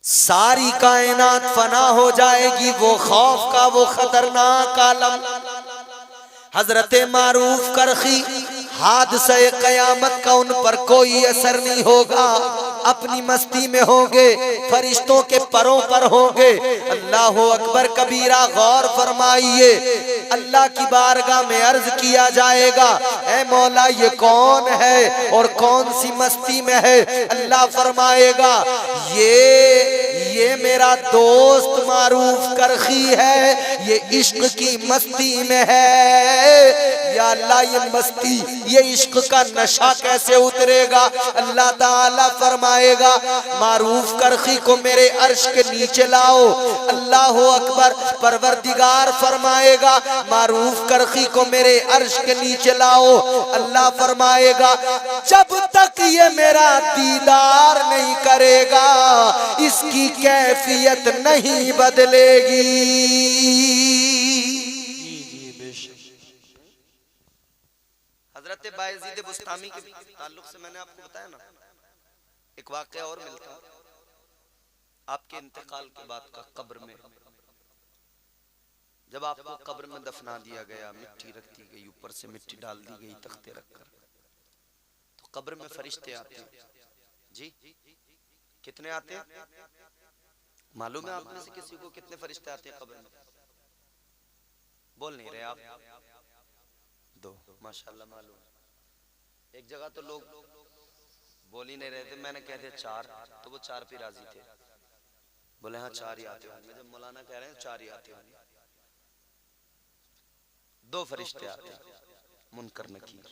सारी कायनात फना हो जाएगी। वो खौफ का वो खतरनाक आलम। हजरत मारूफ करखी हादसा कयामत का उन पर कोई असर नहीं होगा, अपनी मस्ती में होंगे, फरिश्तों के परों पर होंगे। अल्लाह अकबर कबीरा। गौर फरमाइए, अल्लाह की बारगाह में अर्ज किया जाएगा, ऐ मौला ये कौन है और कौन सी मस्ती में है? अल्लाह फरमाएगा ये मेरा दोस्त मारूफ करखी है, ये इश्क की मस्ती में है। या अल्लाह ये मस्ती ये इश्क का नशा कैसे उतरेगा? अल्लाह ताला फरमाएगा मारूफ करखी को मेरे अर्श के नीचे लाओ। अल्लाह अकबर। परवरदिगार फरमाएगा मारूफ करखी को मेरे अर्श के नीचे लाओ। अल्लाह फरमाएगा जब तक ये मेरा दीदार नहीं करेगा इसकी कैफियत नहीं बदलेगी। हजरत बायजीद बुस्तामी के ताल्लुक से मैंने आपको बताया ना, एक वाकया और मिलता है। आपके इंतकाल के बाद का कब्र में, जब आपको कब्र में दफना दिया गया, मिट्टी रख दी गई, ऊपर से मिट्टी डाल दी गई तख्ते रखकर, तो कब्र में फरिश्ते आते हैं। जी कितने आते हैं मालूम है? आप में से किसी को कितने फरिश्ते आते हैं कब्र में? बोल नहीं रहे आप? दो, माशाल्लाह मालूम। एक जगह तो लोग बोल ही नहीं रहे थे, मैंने कह दिया चार, तो वो चार पे राजी थे। बोले हाँ चार ही आते होंगे। जब मौलाना कह रहे हैं चार ही आते होंगे, दो फरिश्ते आते हैं, मुनकर नकीर।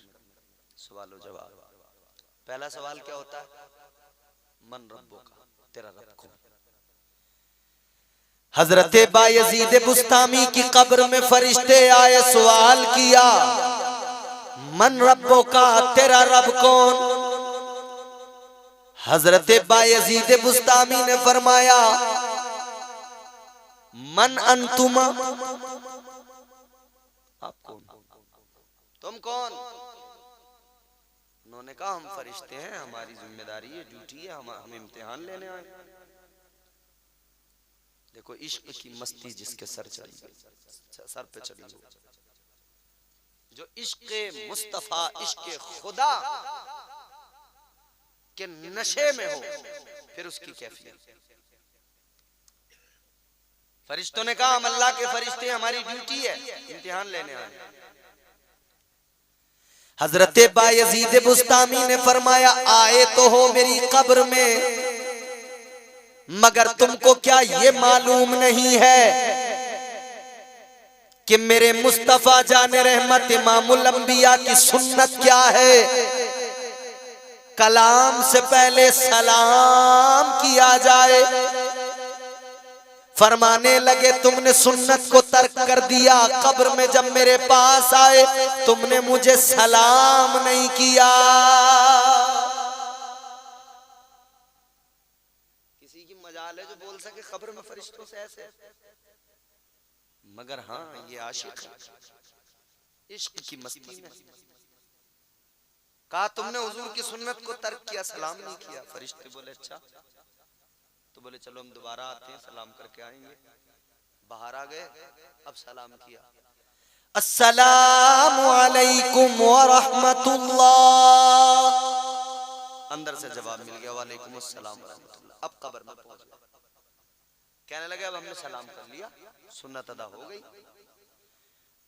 सवाल और जवाब। पहला सवाल क्या होता है? मन रब्बो का, तेरा रब कौन? हजरत बायजीद बुस्तामी की कब्र में फरिश्ते आए, सवाल किया मन रब्बो का, तेरा रब कौन? हजरत बायजीद बुस्तामी ने फरमाया मन अंतुमा, आप कौन? तुम कौन? उन्होंने कहा हम फरिश्ते हैं, हमारी जिम्मेदारी है, ड्यूटी है, हम इम्तिहान लेने आए। देखो इश्क की मस्ती जिसके सर पे चढ़ी हो, जो इश्क मुस्तफा इश्क खुदा के नशे में हो, फिर उसकी कैफियत। फरिश्तों ने कहा हम अल्लाह के फरिश्ते, हमारी ड्यूटी है, इम्तिहान लेने आए। हजरत बायजीद बुस्तामी ने फरमाया आए तो हो मेरी कब्र में, मगर तुमको क्या ये मालूम नहीं है कि मेरे मुस्तफा जाने रहमत इमामुल अंबिया की सुन्नत क्या है? कलाम से पहले सलाम किया जाए। फरमाने लगे तुमने सुन्नत को तर्क कर दिया, कब्र में जब मेरे पास आए तुमने मुझे सलाम नहीं किया। किसी की मजाल है जो बोल सके कब्र में फरिश्तों से ऐसे? मगर हाँ ये आशिक है, इश्क की मस्ती में। कहा तुमने हुजूर की सुन्नत को तर्क किया, सलाम नहीं किया। फरिश्ते बोले अच्छा, तो बोले चलो हम दोबारा आते हैं, सलाम करके आएंगे। बाहर आ गए, अब सलाम किया, अस्सलामु अलैकुम व रहमतुल्लाह। अंदर से जवाब मिल गया वालेकुम अस्सलाम व रहमतुल्लाह। अब कब्र में पहुंच गए, कहने लगे अब हमने सलाम कर लिया, सुन्नत अदा हो गई।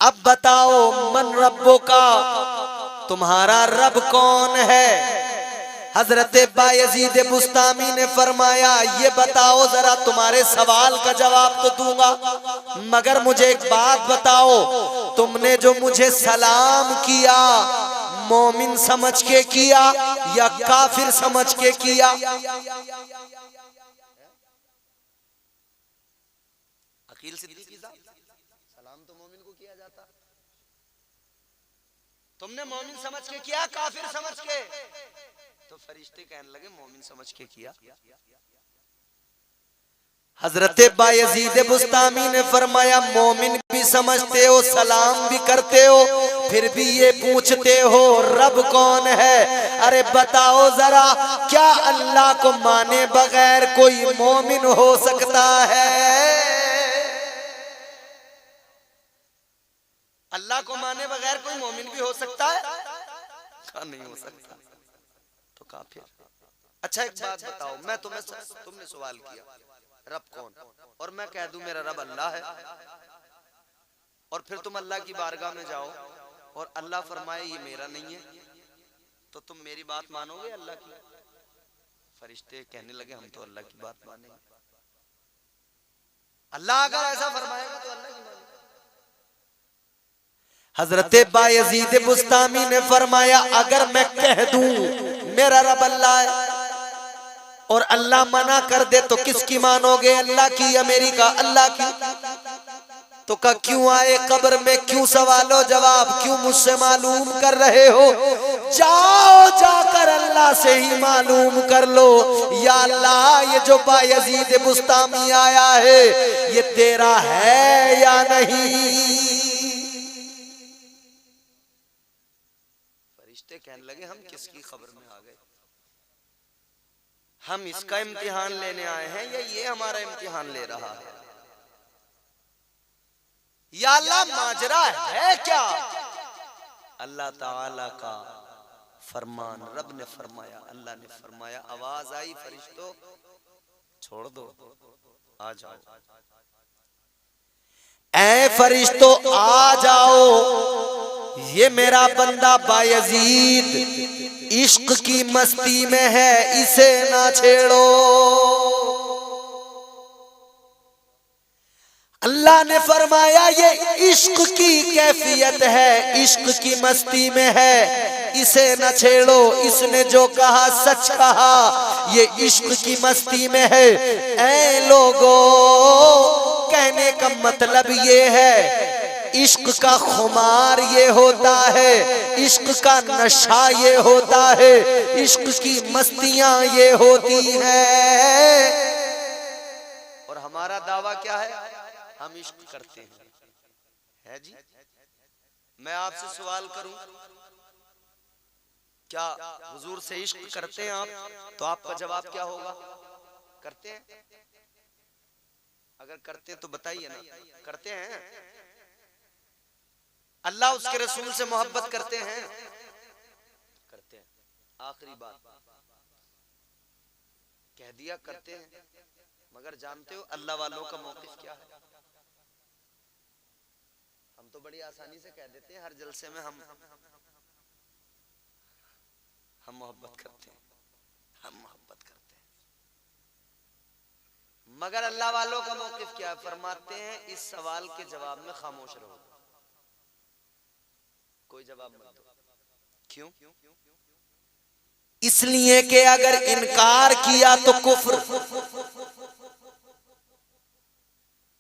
अब बताओ मन रब्बो का, तुम्हारा रब कौन है? हजरत बायजीद बुस्तामी ने फरमाया ये बताओ जरा, तुम्हारे सवाल का जवाब तो दूंगा, मगर मुझे एक बात बताओ, तुमने जो मुझे सलाम किया मोमिन समझ के किया या काफिर समझ के किया? अकील सिद्दीकी साहब, सलाम तो मोमिन को किया जाता, तुमने मोमिन समझ के किया काफिर समझ के? तो फरिश्ते कहने लगे मोमिन समझ के किया। हजरत बायजीद बुस्तामी ने फरमाया मोमिन भी समझते हो, सलाम भी करते हो, फिर भी ये पूछते हो रब कौन है? अरे बताओ जरा, क्या अल्लाह को माने बगैर कोई मोमिन हो सकता है? अल्लाह को माने बगैर कोई मोमिन भी हो सकता है? कहा नहीं हो सकता, तो काफिर। अच्छा एक बात बताओ, मैं तुमने सवाल किया रब कौन, और मैं कह दूं मेरा रब अल्लाह है, और फिर तुम अल्लाह की बारगाह में जाओ और अल्लाह फरमाए ये मेरा नहीं है, तो तुम मेरी बात मानोगे अल्लाह की? फरिश्ते कहने लगे हम तो अल्लाह की बात मानेंगे, अल्लाह अगर ऐसा फरमाएगा तो अल्लाह की मानेंगे। हजरत बायजीद बुस्तामी ने फरमाया अगर मैं कह दूं मेरा रब अल्लाह है और अल्लाह मना कर दे तो किसकी मानोगे, अल्लाह की या मेरी का? अल्लाह की। तो का क्यों आए कब्र में, क्यों सवालो जवाब, क्यों मुझसे मालूम कर रहे हो? जाओ जाकर अल्लाह से ही मालूम कर लो, या अल्लाह ये जो बायजीद बुस्तामी आया है ये तेरा है या नहीं? कहने लगे हम किसकी खबर में आ गए, हम इसका इम्तिहान लेने आए हैं या ये हमारा इम्तिहान ले रहा है? या अल्लाह माजरा है क्या? अल्लाह ताला का फरमान, रब ने फरमाया, अल्लाह ने फरमाया, आवाज आई फरिश्तों छोड़ दो, आ जाओ, ऐ फरिश्तों आ जाओ, ये मेरा बंदा बायजीद इश्क की मस्ती में है, इसे ना छेड़ो। अल्लाह ने फरमाया ये इश्क की कैफियत है, इश्क की मस्ती में है, इसे न छेड़ो। इसने जो कहा सच कहा, ये इश्क की मस्ती में है। ऐ लोगो, कहने का मतलब ये है इश्क का खुमार ये होता है, इश्क का नशा ये होता है, इश्क की मस्तियां ये होती हैं। और हमारा दावा क्या है? हम इश्क करते हैं, है जी। मैं आपसे सवाल करूं, क्या हुजूर से इश्क करते हैं आप? तो आपका जवाब क्या होगा? करते हैं। अगर करते हैं तो बताइए ना, करते हैं। अल्लाह उसके रसूल से मोहब्बत करते हैं, करते हैं। आखिरी बात कह दिया, करते हैं। मगर जानते हो अल्लाह वालों का मौक़िफ़ क्या है? हम तो बड़ी आसानी से कह देते हैं, हर जलसे में हम मोहब्बत करते हैं, हम मोहब्बत करते हैं। मगर अल्लाह वालों का मौक़िफ़ क्या है? फरमाते हैं इस सवाल के जवाब में खामोश रहो, कोई जवाब मत दो। क्यों? इसलिए कि अगर इनकार किया तो कुफ्र,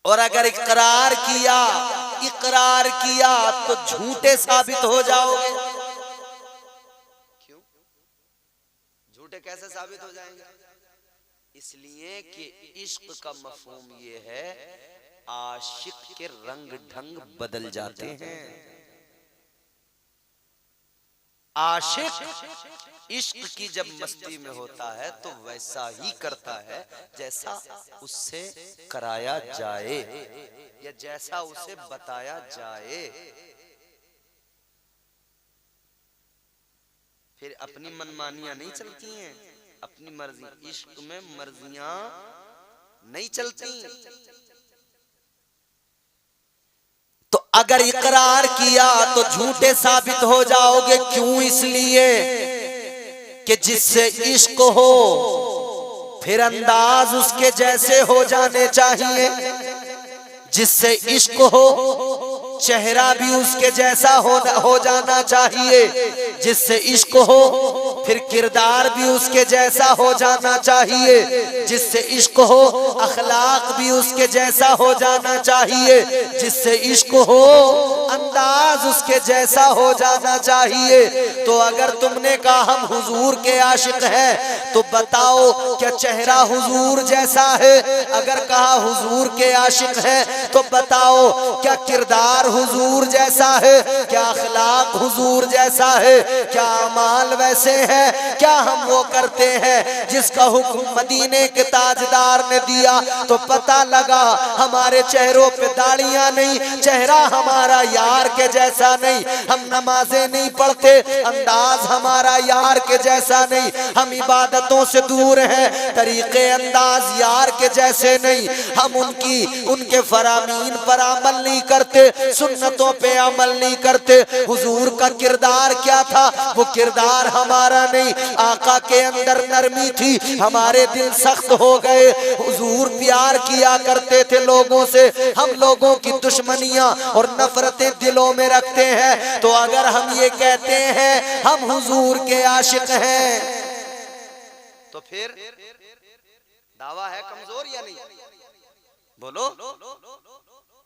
और अगर इकरार किया तो झूठे साबित हो जाओगे। क्यों झूठे कैसे साबित हो जाएंगे? इसलिए कि इश्क का मफहूम ये है आशिक के रंग ढंग बदल जाते हैं। आशिक इश्क की जब मस्ती में होता है तो वैसा ही करता है जैसा उससे कराया जाए या जैसा उसे बताया जाए। फिर अपनी मनमानियां नहीं चलती हैं, अपनी मर्जी। इश्क में मर्जियां नहीं चलती। तो अगर इकरार किया तो झूठे साबित हो जाओगे। क्यों? इसलिए कि जिससे इश्क हो फिर अंदाज उसके जैसे हो जाने चाहिए। जिससे इश्क हो चेहरा भी उसके जैसा हो जाना चाहिए। जिससे इश्क हो फिर किरदार भी उसके जैसा हो जाना चाहिए। जिससे इश्क हो अखलाक भी उसके जैसा हो जाना चाहिए। जिससे इश्क हो अंदाज उसके जैसा हो जाना चाहिए। तो अगर तुमने कहा हम हुजूर के आशिक हैं तो बताओ क्या चेहरा हुजूर जैसा है? अगर कहा हुजूर के आशिक हैं तो बताओ क्या किरदार हुजूर जैसा है? क्या अखलाक हुजूर जैसा है? क्या अमाल वैसे हैं? क्या हम वो करते हैं जिसका हुक्म मदीने के ताजदार ने दिया? तो पता लगा हमारे चेहरों पे दाढ़ियां नहीं, चेहरा हमारा यार के जैसा नहीं। हम नमाजें नहीं पढ़ते, अंदाज हमारा यार के जैसा नहीं। हम इबादतों से दूर हैं, तरीके अंदाज यार के जैसे नहीं। हम उनके फरामीन पर अमल नहीं करते, सुन्नतों पे अमल नहीं करते। हुजूर का किरदार क्या था? वो किरदार हमारा नहीं। आका के अंदर नरमी थी, हमारे दिल सख्त हो गए। हुजूर प्यार किया करते थे लोगों से, हम लोगों की दुश्मनियां और नफरतें दिलों में रखते हैं। तो अगर हम ये कहते हैं हम हुजूर के आशिक हैं तो फिर दावा है कमजोर या नहीं? बोलो।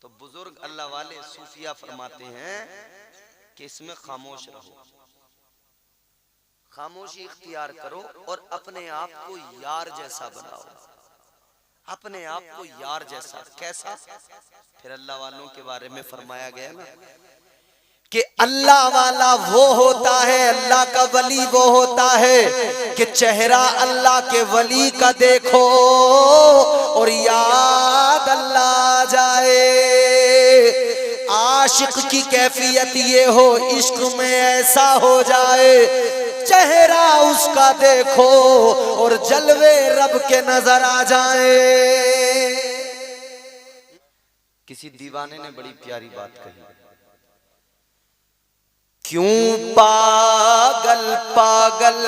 तो बुजुर्ग अल्लाह वाले सूफिया फरमाते हैं कि इसमें खामोश रहो, खामोशी इख्तियार करो और अपने आप को यार जैसा बनाओ। अपने आप को यार जैसा कैसा? फिर अल्लाह वालों के बारे में फरमाया गया ना कि अल्लाह वाला वो होता है, अल्लाह का वली वो होता है कि चेहरा अल्लाह के वली का देखो और याद अल्लाह आ जाए। आशिक की कैफियत ये हो, इश्क में ऐसा हो जाए चेहरा उसका देखो और जलवे रब के नजर आ जाए। किसी दीवाने ने बड़ी प्यारी बात कही, क्यों पागल पागल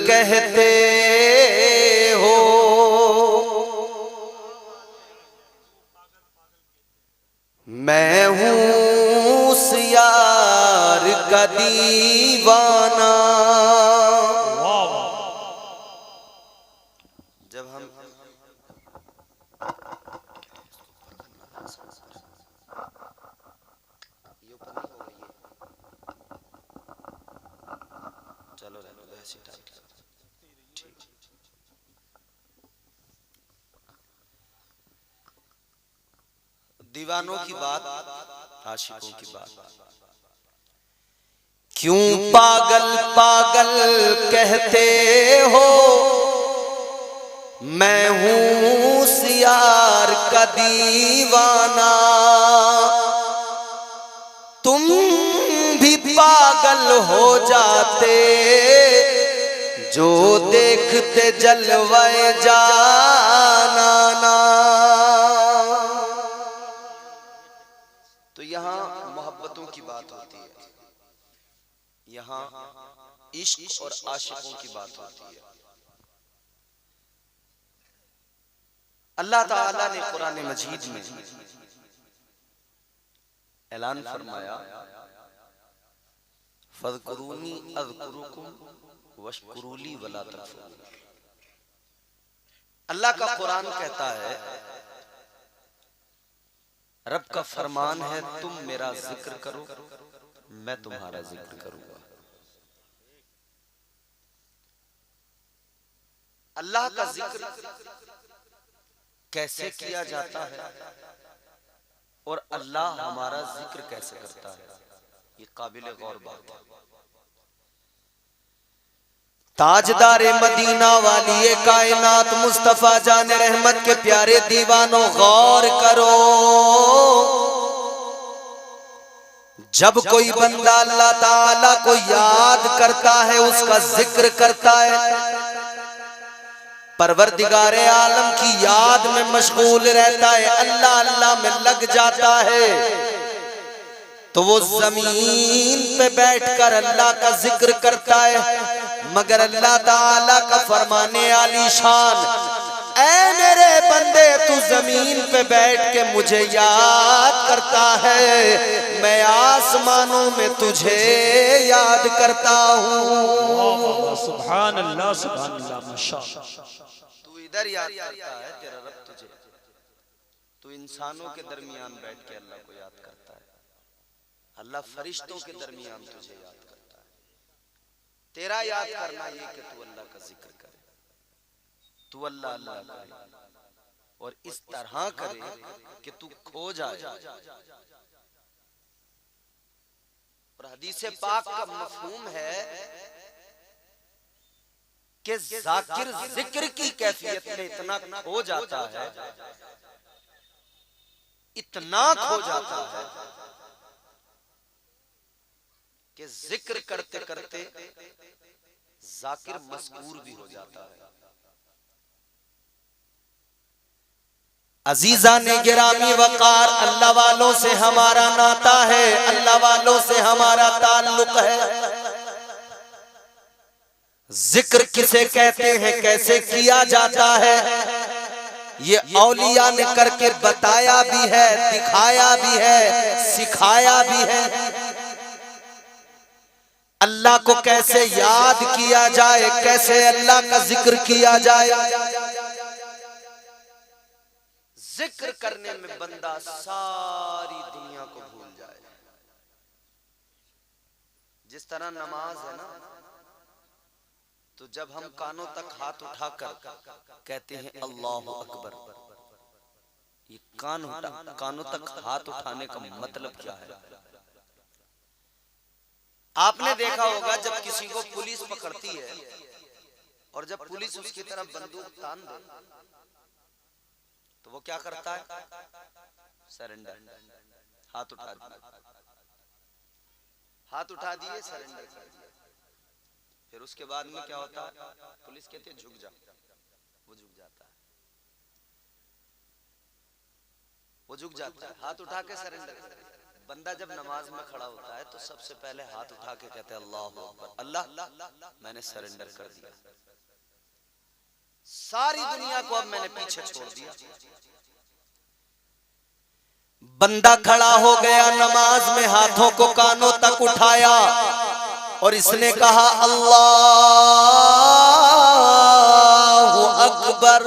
कहते हो, मैं हूँ उस यार का दीवाना। जब हम ये ऊपर नहीं हो गई है, चलो रहने दो ऐसे टाइट कर। ठीक। दीवानों की बात, आशिकों की बात। क्यों पागल पागल कहते हो, मैं हूँ उस यार का दीवाना। तुम भी पागल हो जाते जो देखते जलवे जाना ना। तो यहाँ मोहब्बतों की बात होती है, यहाँ इश्क और आशिकों की बात होती है। अल्लाह ताला ने कुरान मजीद में ऐलान फरमाया, फज़कुरूनी अज़कुरुकुम वश्कुरूली वला तकफुरून। अल्लाह का कुरान कहता है, रब का फरमान है, तुम मेरा जिक्र करो मैं तुम्हारा जिक्र करूंगा। अल्लाह का जिक्र कैसे किया जाता है और अल्लाह हमारा जिक्र कैसे करता है, ये काबिल गौर बात है। ताजदार मदीना वाली कायनात मुस्तफा जान रहमत के प्यारे दीवानों गौर करो। जब कोई बंदा अल्लाह ताला को याद करता है, उसका जिक्र करता है, परवरदिगारे आलम की याद में मशगूल रहता है, अल्लाह अल्लाह में लग जाता है, तो वो जमीन पे बैठकर अल्लाह का जिक्र करता है। मगर अल्लाह ताला का फरमाने आलीशान, ऐ मेरे बंदे तू जमीन पे बैठ के मुझे याद करता है, मैं आसमानों में तुझे याद करता हूँ। सुभान अल्लाह सुभान अल्लाह माशाअल्लाह। तू इधर याद करता है, तेरा रब तुझे, तू इंसानों के दरमियान बैठ के अल्लाह को याद करता है, अल्लाह फरिश्तों के दरमियान तुझे याद करता है। तेरा याद करना ये कि तू अल्लाह का जिक्र करे, तू अल्लाह अल्लाह करे, और इस तरह करे कि तू खो जाए। और हदीस पाक का मफहूम है कि जाकिर जिक्र की कैफियत में इतना खो जाता है, इतना खो जाता है कि जिक्र करते करते जाकिर मस्कूर भी हो जाता है। अजीजा ने गिरामी वकार, अल्लाह वालों से हमारा नाता है, अल्लाह वालों से हमारा ताल्लुक है। जिक्र किसे कहते हैं, कैसे किया जाता है, ये औलिया ने करके बताया भी है, दिखाया भी है, सिखाया भी है। अल्लाह को कैसे याद किया जाए, कैसे अल्लाह का जिक्र किया जाए। जिक्र करने में बंदा सारी दुनिया को भूल जाए। जिस तरह नमाज है ना, तो जब हम कानों तक हाथ उठाकर कहते हैं अल्लाहु अकबर, ये कानों तक हाथ उठाने का मतलब क्या है? आपने देखा होगा जब किसी को पुलिस पकड़ती है और जब पुलिस उसकी तरफ बंदूक तान दे तो वो क्या करता है? सरेंडर, हाथ उठा दिया, हाथ उठा दिए, सरेंडर कर दिया। फिर उसके बाद में क्या होता है? पुलिस कहती है झुक जा, वो झुक जाता है, वो झुक जाता है, हाथ उठा के सरेंडर कर दिया। बंदा जब नमाज में खड़ा होता है तो सबसे पहले हाथ उठा के कहते हैं अल्लाहु अकबर, अल्लाह मैंने सरेंडर कर दिया, सारी दुनिया को अब मैंने पीछे छोड़ दिया। बंदा खड़ा हो गया नमाज में, हाथों को कानों तक उठाया और इसने कहा अल्लाहु अकबर।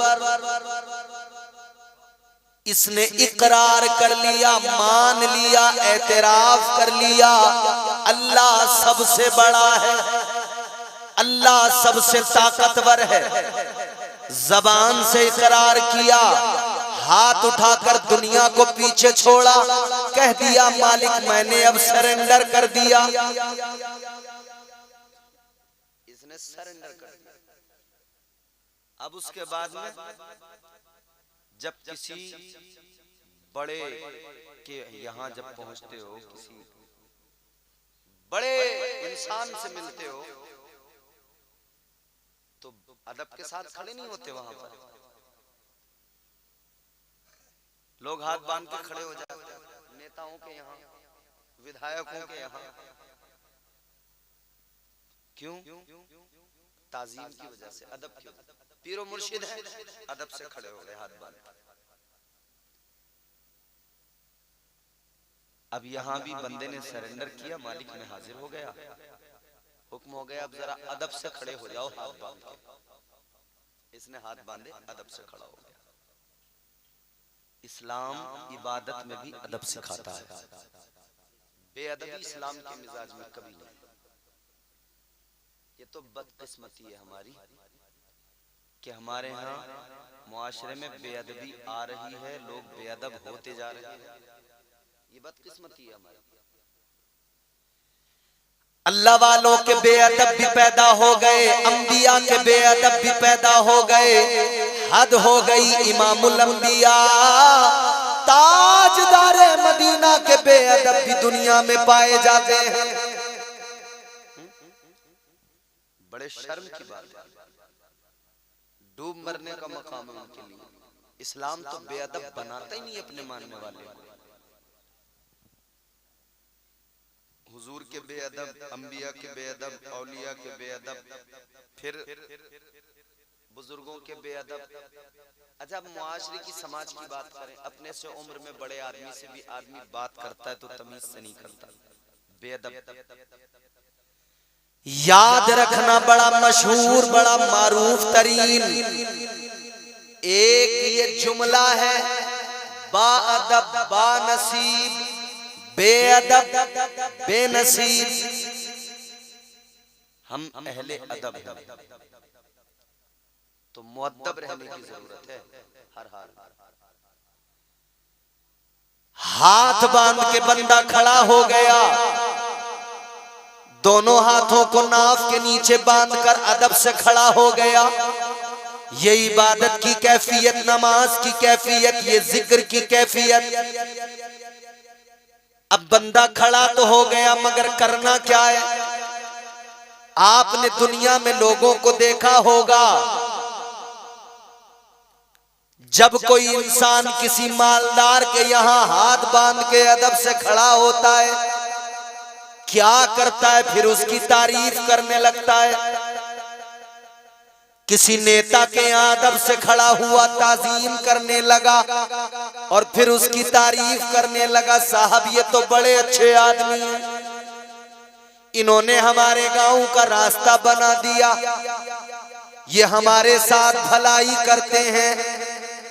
इसने इकरार कर लिया, मान लिया, एतराफ कर लिया, अल्लाह सबसे बड़ा है, अल्लाह सबसे ताकतवर है। जबान से इकरार किया, हाथ उठाकर दुनिया को पीछे छोड़ा, कह दिया मालिक मैंने अब सरेंडर कर दिया। इसने सरेंडर कर दिया। अब उसके बाद में जब किसी बड़े के यहाँ जब पहुंचते हो, किसी बड़े इंसान से मिलते हो तो अदब के साथ खड़े नहीं होते। वहां पर लोग हाथ बांध के खड़े हो जाते हैं, नेताओं के यहाँ, विधायकों के यहाँ। क्यों? ताजीम की वजह से, अदब की वजह से। पीरो मुर्शिद है, अदब से खड़े हो गए हाथ बांध। अब यहाँ भी बंदे ने सरेंडर किया, मालिक में हाजिर हो गया, हुक्म हो गया अब जरा अदब से खड़े हो जाओ हाथ बांध के। इसने हाथ बांधे, अदब से खड़ा हो गया। इस्लाम इबादत में भी अदब सिखाता है, बेअदबी इस्लाम के मिजाज में कभी नहीं। ये तो बदकिस्मती है हमारी कि हमारे यहाँ मुआशरे में बेअदबी आ रही है, लोग बेअदब होते जा रहे हैं। ये बदकिस्मती है हमारी। अल्लाह वालों के बेअदब भी पैदा हो गए, अंबिया के बेअदब भी पैदा हो गए। हद हो गई, इमामुल अंबिया ताजदारे मदीना के बेअदब भी दुनिया में पाए जाते हैं। बड़े शर्म की बात है, डूब मरने का मकाम है उनके लिए। इस्लाम तो बेअदब बनाता ही नहीं अपने मानने वाले को। हुजूर के बेअदब, अंबिया के बेअदब, औलिया के बेअदब, फिर बुजुर्गों के बेअदब। अच्छा, अब मुआशरे की, समाज की बात करें, अपने से उम्र में बड़े आदमी से भी आदमी बात करता है तो तमीज से नहीं करता, बेअदब। याद रखना, बड़ा मशहूर, बड़ा मारूफ तरीन एक ये जुमला है, बाअदब बानसीब, बेअदब बेनसीब। हम अहले अदब हैं तो मुअद्दब रहने की जरूरत है हर हाल। हाथ बांध के बंदा खड़ा हो गया, दोनों हाथों को नाफ के नीचे बांधकर अदब से खड़ा हो गया। ये इबादत की कैफियत, नमाज की कैफियत, ये जिक्र की कैफियत। अब बंदा खड़ा तो हो गया, मगर करना क्या है? आपने दुनिया में लोगों को देखा होगा, जब कोई इंसान किसी मालदार के यहाँ हाथ बांध के अदब से खड़ा होता है, क्या करता है? फिर उसकी तारीफ करने लगता है। किसी नेता के यहाँ अदब से खड़ा हुआ, ताजीम करने लगा और फिर उसकी तारीफ करने लगा, साहब ये तो बड़े अच्छे आदमी हैं, इन्होंने हमारे गांव का रास्ता बना दिया, ये हमारे साथ भलाई करते हैं,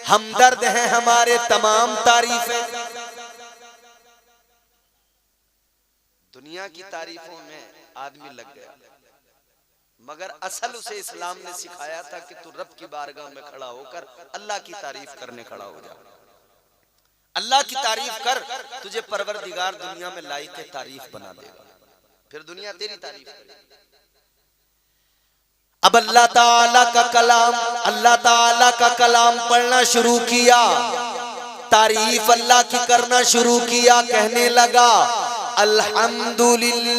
हमदर्द हैं, हमारे तमाम तारीफें। दुनिया की तारीफों में आदमी लग गया, मगर असल उसे इस्लाम ने सिखाया था कि तू रब की बारगाह में खड़ा होकर अल्लाह की तारीफ करने खड़ा हो जा। अल्लाह की तारीफ कर, तुझे परवरदिगार दुनिया में लायक तारीफ बना देगा, फिर दुनिया तेरी तारीफ करेगी। अब अल्लाह ताला का कलाम, अल्लाह ताला का कलाम पढ़ना शुरू किया, तारीफ अल्लाह की करना शुरू किया, कहने लगा अल्हम्दुलिल्लाहि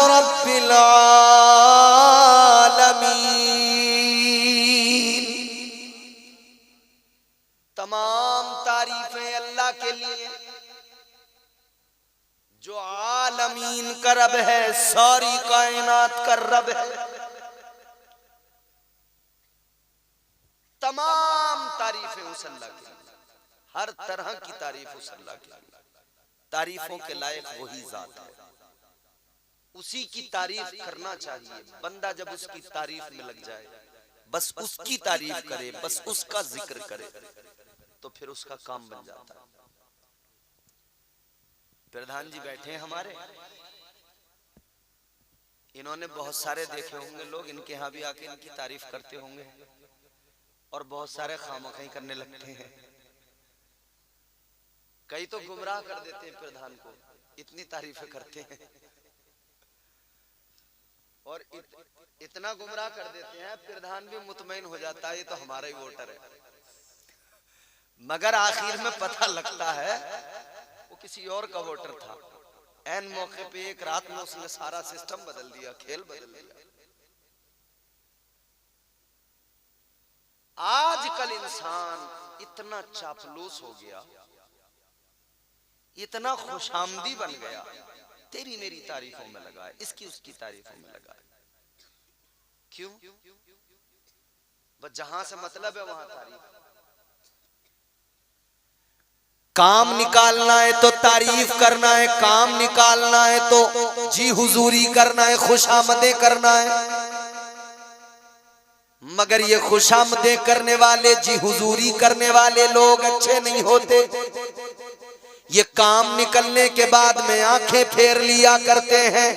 रब्बिल आलमीन। तमाम तारीफें अल्लाह के लिए जो आलमीन का रब है, सारी कायनात का रब है। तमाम तारीफें उस अल्लाह की, हर तरह की तारीफ उस अल्लाह की। तारीफों के लायक वही जात है, उसी की तारीफ करना चाहिए। बंदा जब उसकी तारीफ में लग जाए, बस उसकी तारीफ करे, बस उसका जिक्र करे, तो फिर उसका काम बन जाता है। प्रधान जी बैठे हैं हमारे, इन्होंने बहुत सारे देखे होंगे लोग, इनके यहाँ भी आके इनकी तारीफ करते होंगे और बहुत सारे खामखी करने लगते हैं। कई तो गुमराह कर देते हैं प्रधान को, इतनी तारीफें करते हैं, और इतना गुमराह कर देते हैं प्रधान भी मुतमईन हो जाता है ये तो हमारा ही वोटर है। मगर आखिर में पता लगता है वो किसी और का वोटर था। ऐन मौके पे एक रात में उसने सारा सिस्टम बदल दिया, खेल बदल दिया। आजकल इंसान इतना चापलूस हो गया, इतना खुशामदी बन गया, तेरी मेरी तारीफों में लगा है, इसकी उसकी तारीफों में लगा है। क्यों? बस जहां से मतलब है वहां तारीफ। काम निकालना है तो तारीफ करना है, काम निकालना है तो जी हुजूरी करना है, खुशामदें करना है। मगर ये खुशामदें करने वाले, जी हुजूरी करने वाले लोग अच्छे नहीं होते। ये काम निकलने के बाद में आंखें फेर लिया करते हैं।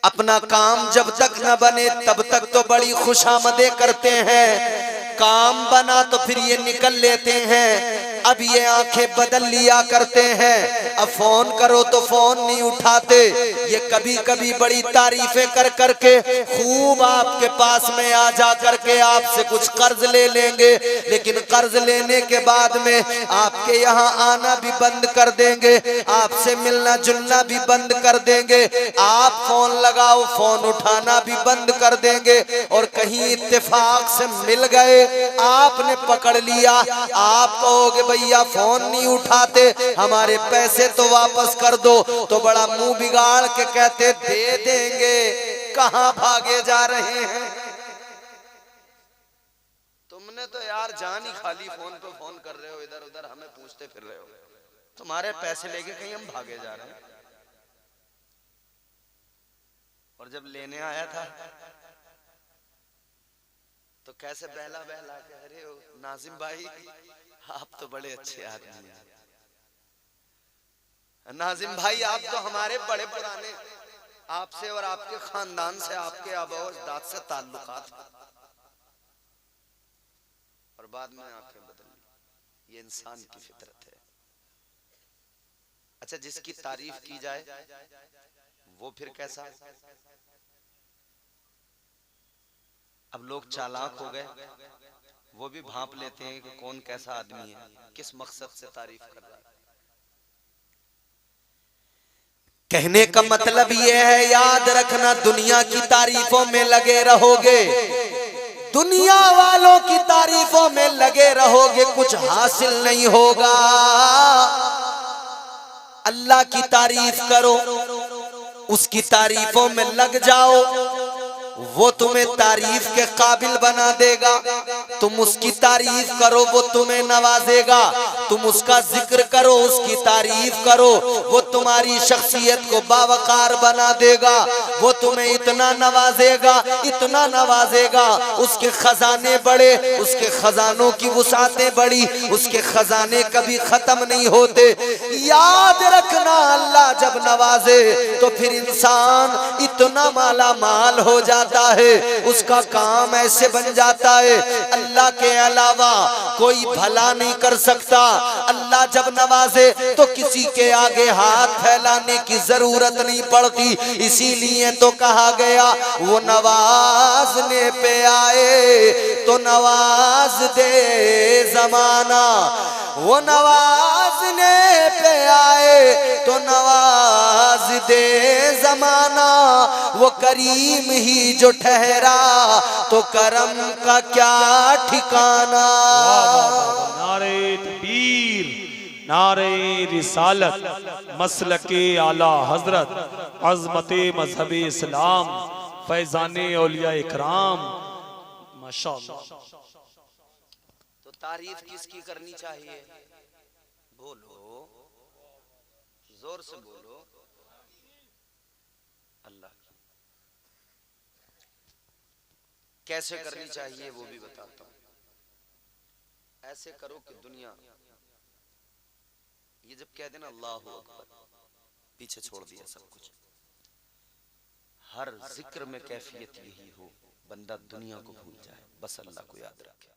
अपना काम जब तक न बने तब तक तो बड़ी खुशामदें करते हैं, काम बना तो फिर ये निकल लेते हैं। अब ये आंखें बदल लिया करते हैं, अब फोन करो तो फोन नहीं उठाते। ये कभी कभी बड़ी तारीफें कर करके खूब आपके पास में आ जा करके आपसे कुछ कर्ज ले लेंगे, लेकिन कर्ज लेने के बाद में आपके यहाँ आना भी बंद कर देंगे, आपसे मिलना जुलना भी बंद कर देंगे, आप फोन लगाओ फोन उठाना भी बंद कर देंगे। और कहीं इत्तेफाक से मिल गए, आपने पकड़ लिया, आप कहोगे भैया फोन नहीं उठाते, हमारे पैसे तो वापस कर दो, तो बड़ा मुंह बिगाड़ के कहते दे देंगे। कहां भागे जा रहे हैं? तुमने तो यार जान ही खाली, फोन पे फोन कर रहे हो, इधर उधर हमें पूछते फिर रहे हो, तुम्हारे पैसे लेके कहीं हम भागे जा रहे हैं। और जब लेने आया था तो कैसे बहला बहला के, अरे नाजिम भाई आप तो बड़े अच्छे आदमी हैं, नाजिम भाई आप तो हमारे बड़े पुराने, आपसे और आपके खानदान से, आपके आबा और दाद से ताल्लुकात हैं। और बाद में आंखें बदल ली। ये इंसान की फितरत है। अच्छा, जिसकी तारीफ की जाए वो फिर कैसा? अब लोग चालाक हो गए, वो भी भांप लेते हैं कि कौन कैसा आदमी है, किस मकसद से तारीफ कर रहा है। कहने का मतलब यह है, याद रखना दुनिया की तारीफों में लगे रहोगे, दुनिया वालों की तारीफों में लगे रहोगे, कुछ हासिल नहीं होगा। अल्लाह की तारीफ करो, उसकी तारीफों में लग जाओ, वो तुम्हें तारीफ के काबिल बना देगा। तुम उसकी तारीफ करो, वो तुम्हें नवाजेगा। तुम उसका जिक्र करो, उसकी तारीफ करो, वो तुम्हारी शख्सियत को बावकार बना देगा। वो तुम्हें इतना नवाजेगा, इतना नवाजेगा, उसके खजाने बड़े, उसके खजानों की वुसातें बड़ी, उसके खजाने कभी खत्म नहीं होते। याद रखना, अल्लाह जब नवाजे तो फिर इंसान इतना माला माल हो जाता है, उसका काम ऐसे बन जाता है अल्लाह के अलावा कोई भला नहीं कर सकता। अल्लाह जब नवाजे तो किसी के आगे हाथ फैलाने की जरूरत नहीं पड़ती। इसीलिए तो कहा गया, वो नवाजने पे आए तो नवाज दे जमाना, वो नवाजने पे आए तो नवाज दे जमाना, वो करीम ही जो ठहरा तो करम का क्या ठिकाना। नारे तकबीर, नारे रिसालत, मसलके आला हजरत, अज़मते मजहब इस्लाम, फैजाने औलिया इकराम, माशाअल्लाह। तो तारीफ किसकी करनी चाहिए? बोलो, जोर से बोलो, अल्लाह की। कैसे करनी चाहिए वो भी बताता हूं। ऐसे करो कि दुनिया ये जब कह देना अल्लाहु अकबर, पीछे छोड़ दिया सब कुछ, हर जिक्र में कैफियत यही हो, बंदा दुनिया को भूल जाए, बस अल्लाह को याद रखे।